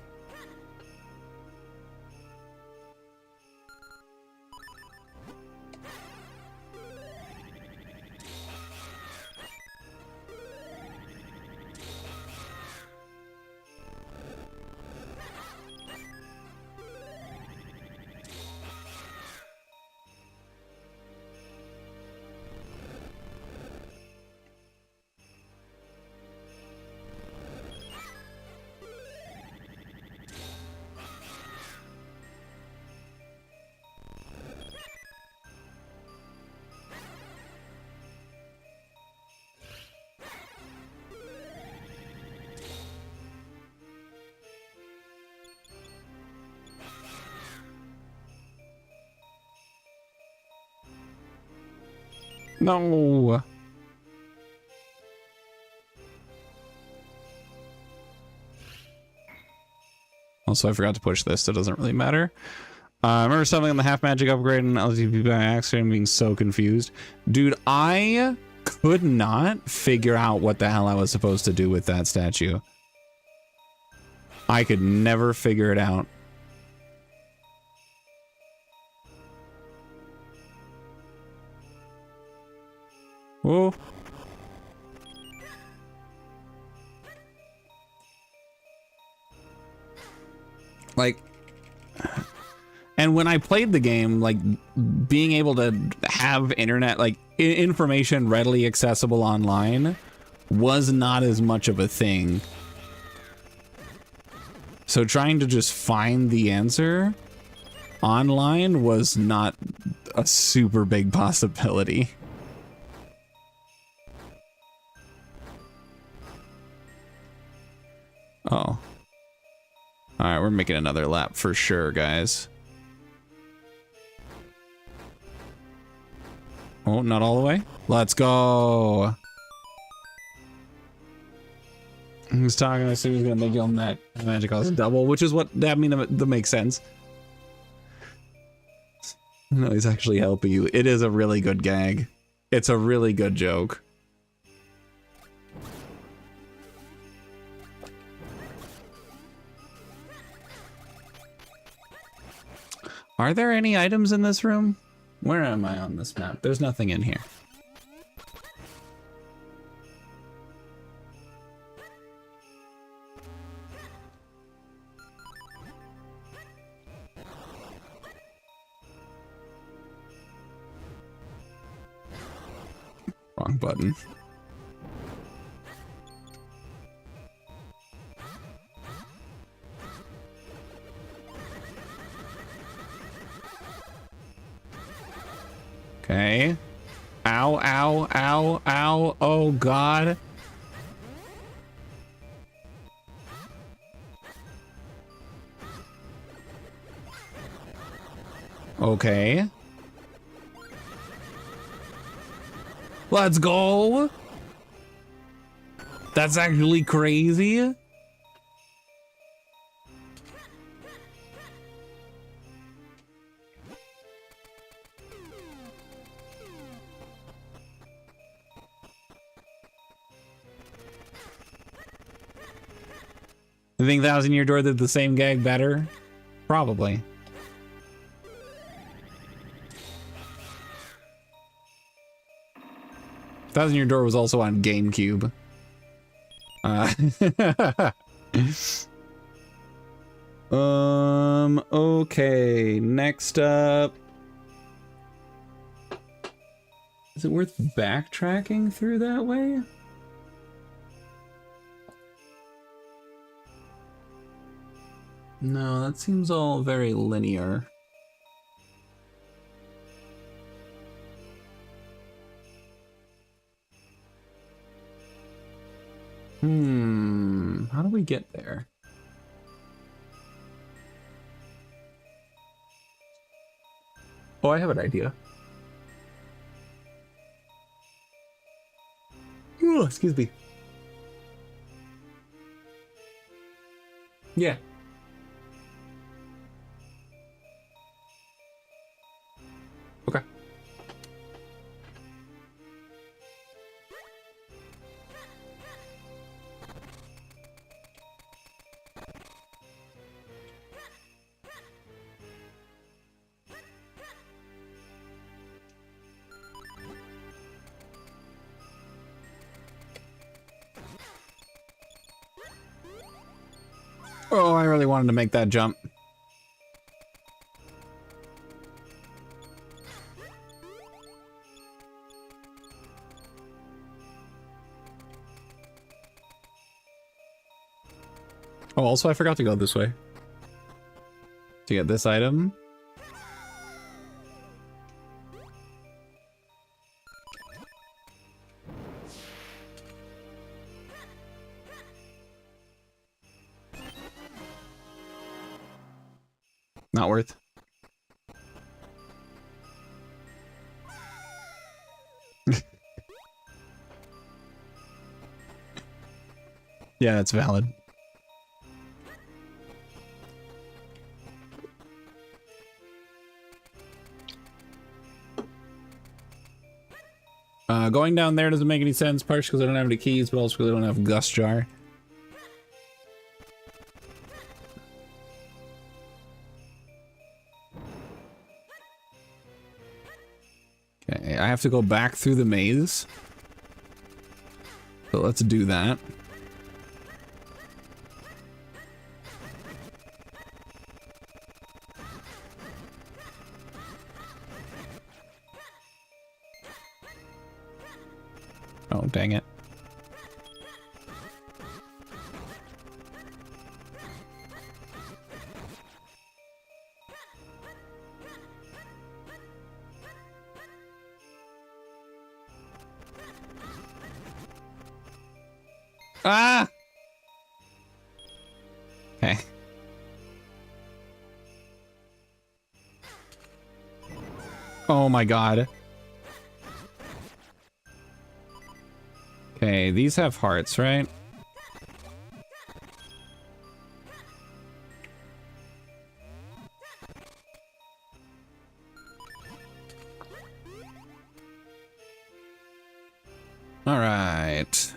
No. Also, I forgot to push this, so it doesn't really matter. I remember something on the half magic upgrade and LTP by accident, being so confused. Dude, I could not figure out what the hell I was supposed to do with that statue. I could never figure it out. Whoa. Like, and when I played the game, like, being able to have internet, like, information readily accessible online was not as much of a thing. So trying to just find the answer online was not a super big possibility. Oh. Alright, we're making another lap for sure, guys. Oh, not all the way? Let's go! He's talking, I assume he's gonna make your magic cost double, which is what, I mean, that makes sense. No, he's actually helping you. It is a really good gag. It's a really good joke. Are there any items in this room? Where am I on this map? There's nothing in here. Wrong button. Okay. Ow, ow, ow, ow. Oh, God. Okay. Let's go. That's actually crazy. You think 1000-Year Door did the same gag better? Probably. Thousand-Year Door was also on GameCube. Okay, next up. Is it worth backtracking through that way? No, that seems all very linear. How do we get there? Oh, I have an idea. Oh, excuse me. Yeah. Okay. Oh, I really wanted to make that jump. Oh, also I forgot to go this way. To get this item. Not worth. Yeah, it's valid. Going down there doesn't make any sense, partially because I don't have any keys, but also because I don't have Gust Jar. Okay, I have to go back through the maze. So let's do that. Oh, dang it. Ah! Okay. Oh my god. Okay, these have hearts, right? All right.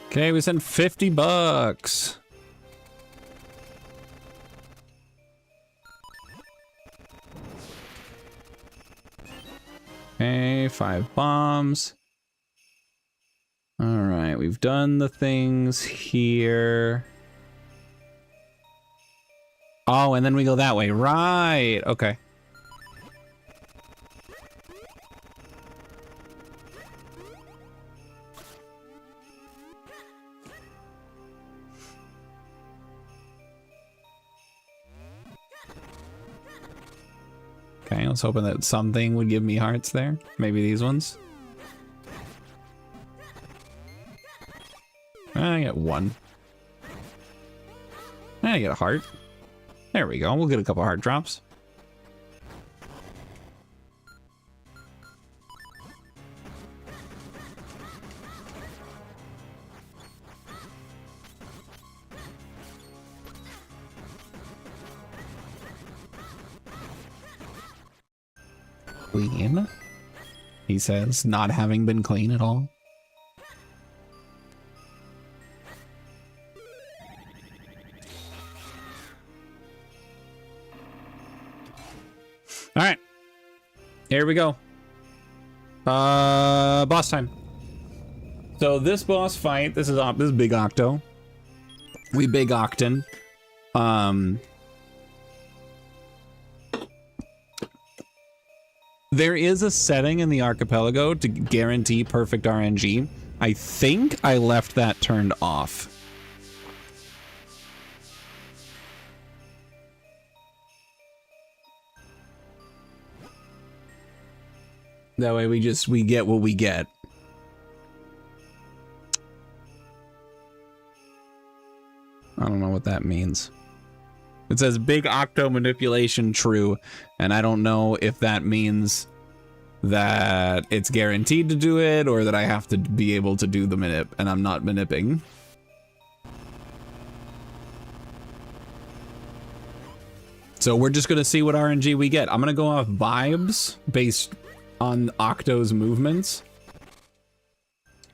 Okay, we sent $50. Okay, 5 bombs. All right, we've done the things here. Oh, and then we go that way. Right, okay. Okay, I was hoping that something would give me hearts there. Maybe these ones. I get 1. Trying to get a heart. There we go. We'll get a couple heart drops. Clean, he says, not having been clean at all. All right, here we go. Boss time. So this boss fight, this is Big Octo. We Big Octon. There is a setting in the archipelago to guarantee perfect RNG. I think I left that turned off. That way we get what we get. I don't know what that means. It says Big Octo manipulation true, and I don't know if that means that it's guaranteed to do it or that I have to be able to do the manip, and I'm not manipping. So we're just gonna see what RNG we get. I'm gonna go off vibes based on Octo's movements,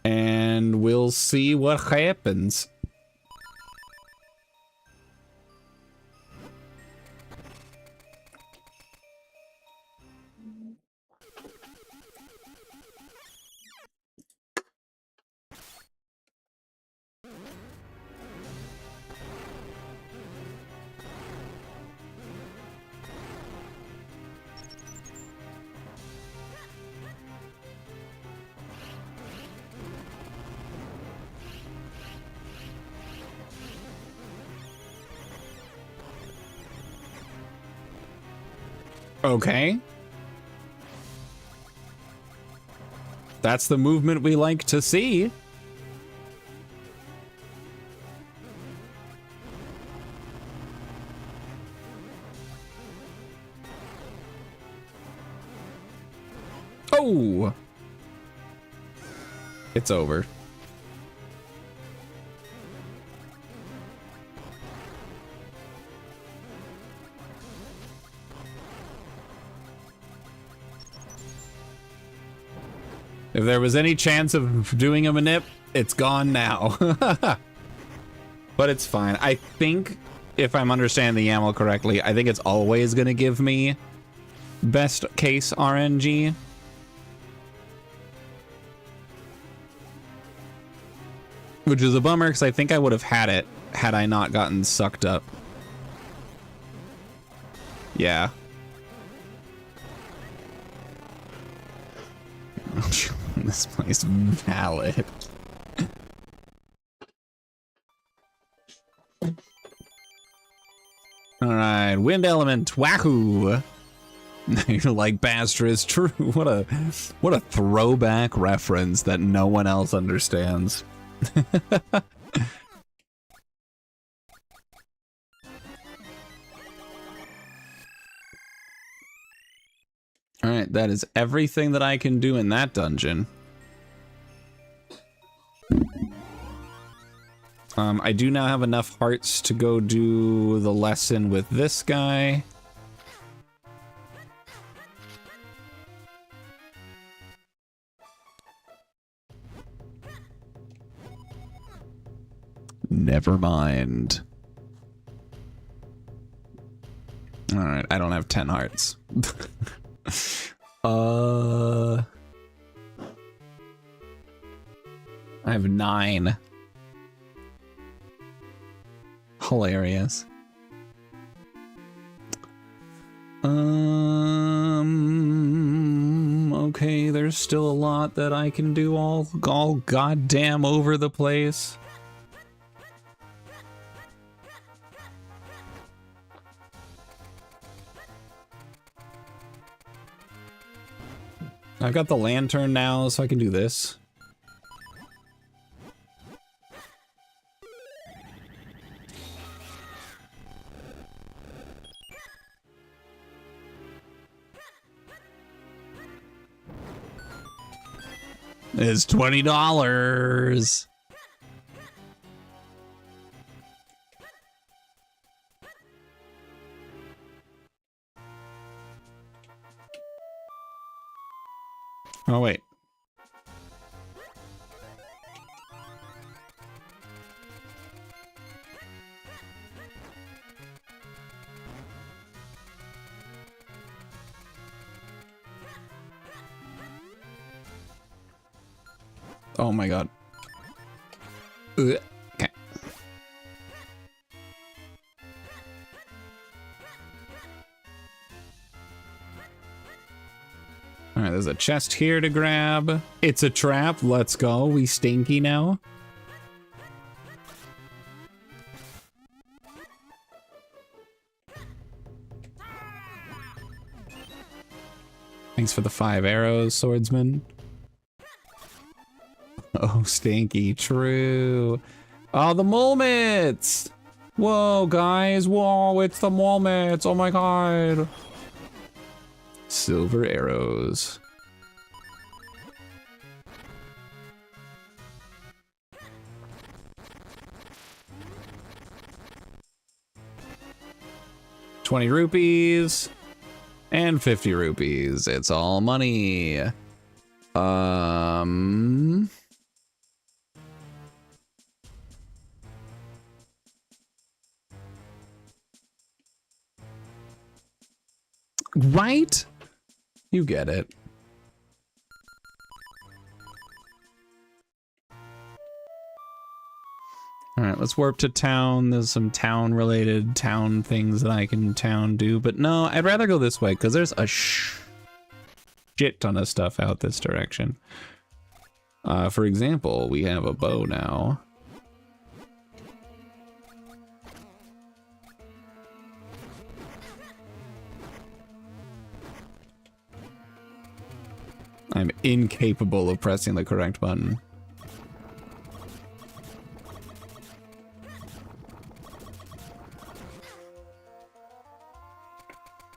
and we'll see what happens. Okay. That's the movement we like to see. Oh! It's over. If there was any chance of doing a manip, it's gone now. But it's fine. I think, if I'm understanding the YAML correctly, I think it's always going to give me best case RNG. Which is a bummer, because I think I would have had it had I not gotten sucked up. Yeah. This place valid. All right, wind element, wahoo! You're like Bastra is true. What a throwback reference that no one else understands. All right, that is everything that I can do in that dungeon. I do now have enough hearts to go do the lesson with this guy. Never mind. All right, I don't have 10 hearts. I have 9. Hilarious. Okay, there's still a lot that I can do all goddamn over the place. I've got the lantern now, so I can do this. is $20. Oh, wait. Oh my god. Okay. All right, there's a chest here to grab. It's a trap. Let's go. We stinky now. Thanks for the 5 arrows, swordsman. Oh, stinky. True. Oh, the mulmits. Whoa, guys. Whoa, it's the mulmits. Oh my god. Silver arrows. $20 and 50 rupees. It's all money. Right? You get it. All right, let's warp to town. There's some town-related town things that I can do, but no, I'd rather go this way because there's a shit ton of stuff out this direction. For example, we have a bow now. I'm incapable of pressing the correct button.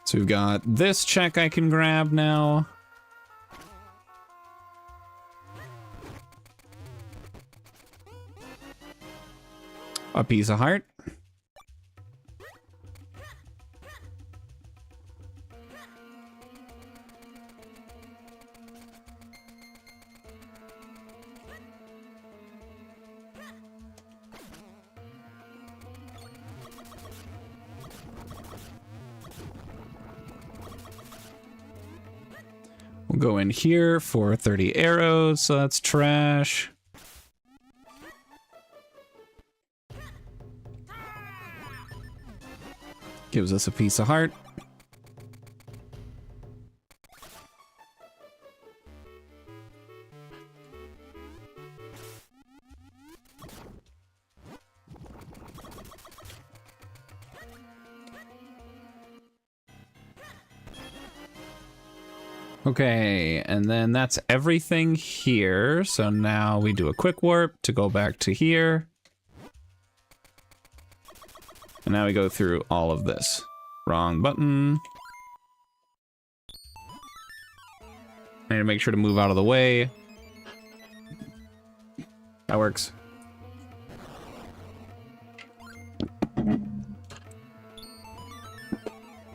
So we've got this check I can grab now. A piece of heart. We'll go in here for 30 arrows, so that's trash. Gives us a piece of heart. Okay, and then that's everything here. So now we do a quick warp to go back to here. And now we go through all of this. Wrong button. I need to make sure to move out of the way. That works.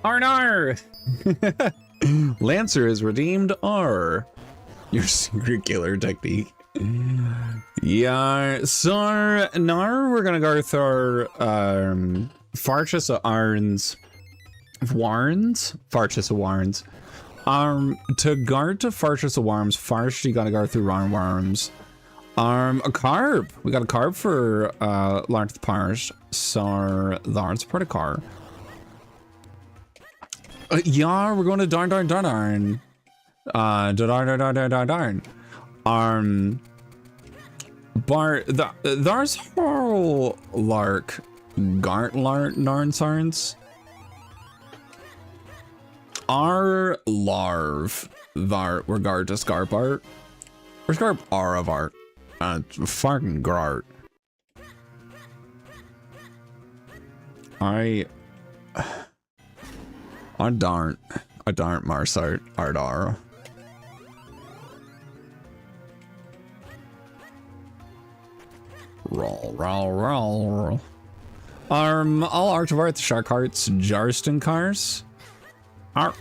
Arnar! Lancer is redeemed R. Your secret killer technique. Yeah, so now we're gonna go through Farchus of Arns. Farchus of Warns. To guard to Farchus of Worms, first you gotta go through Warms. A carb. We got a carb for Larn the Parish. So that's part of car. Yeah, we're going to darn. There's whole lark narnsarns. Our larv var regard to scarpart. Or scarp are of art. Fucking grart. I darn Marsart Ardar. Roll. All Art of Art, the Shark Hearts, Jarston Cars. Art.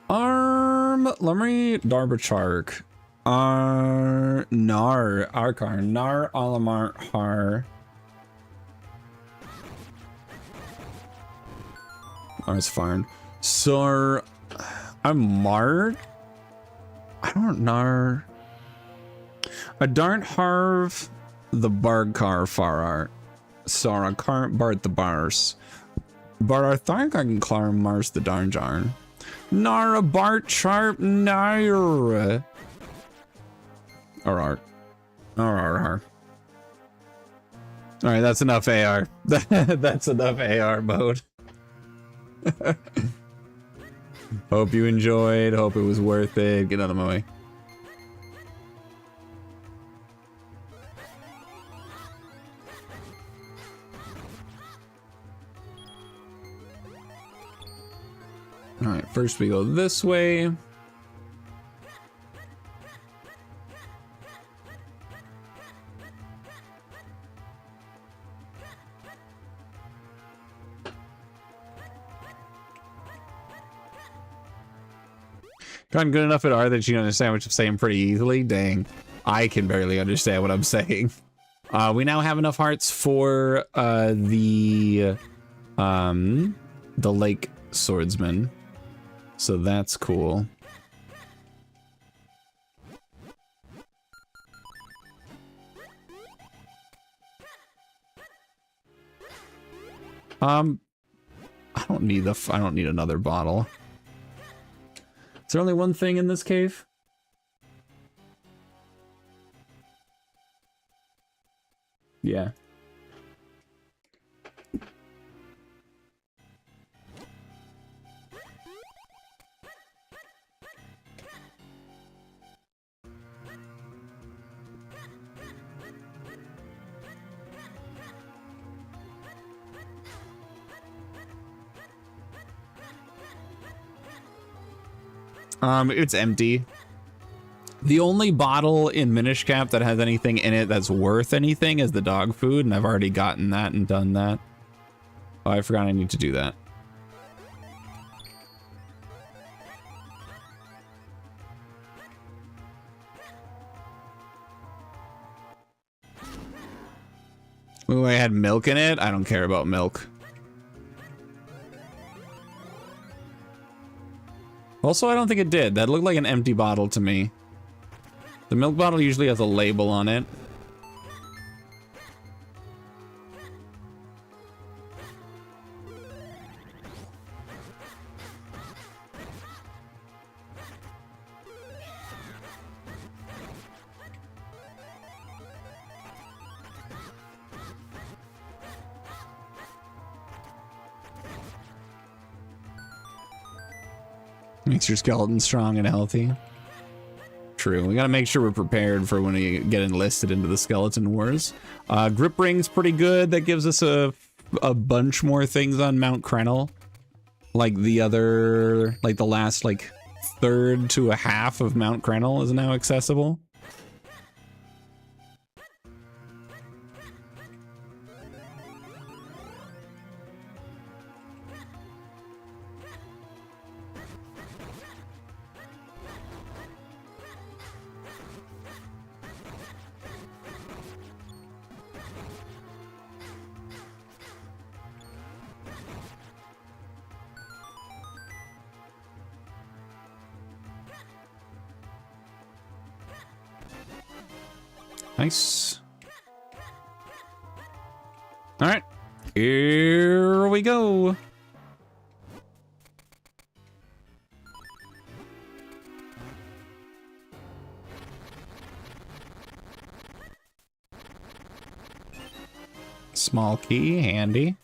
Lumry Darbachark. Nar Arkar. Nar Alamar Har. Ars Farn. Sor. I'm Mar. I don't know. I don't harv the Bargar Farar. Sorry, I can't Bart the Bars. But I think I can climb Mars the Darnjarn. Nara Bart Sharp Nair. Alright, that's enough AR. That's enough AR mode. Hope you enjoyed. Hope it was worth it. Get out of my way. Alright, first we go this way. Gotten good enough at R that you understand what I'm saying pretty easily. Dang, I can barely understand what I'm saying. We now have enough hearts for the Lake Swordsman, so that's cool. I don't need another bottle. Is there only one thing in this cave? Yeah. It's empty. The only bottle in Minish Cap that has anything in it that's worth anything is the dog food, and I've already gotten that and done that. Oh, I forgot I need to do that. Ooh, I had milk in it? I don't care about milk. Also, I don't think it did. That looked like an empty bottle to me. The milk bottle usually has a label on it. Makes your skeleton strong and healthy. True. We gotta make sure we're prepared for when we get enlisted into the skeleton wars. Grip ring's pretty good. That gives us a bunch more things on Mount Krennel. Like the last third to a half of Mount Krennel is now accessible. Nice. All right, here we go. Small key, handy.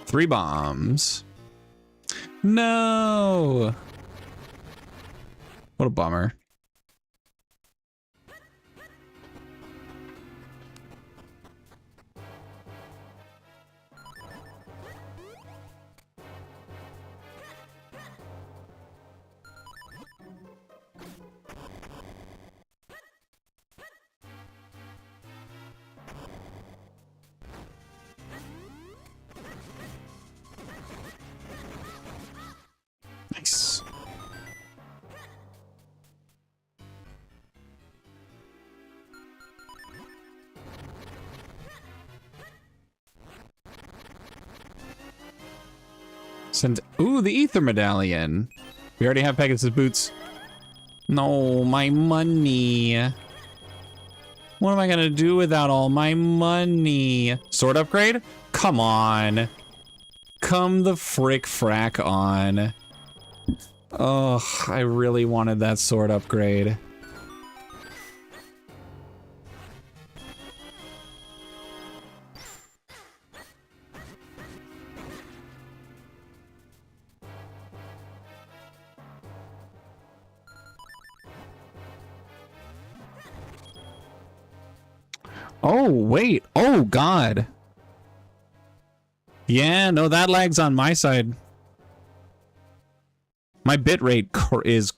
Three bombs. No. What a bummer. Ooh, the ether medallion. We already have Pegasus boots. No, my money. What am I gonna do without all my money? Sword upgrade? Come on. Come the frick frack on. Ugh, I really wanted that sword upgrade. Oh, wait. Oh, God. Yeah, no, that lag's on my side. My bitrate is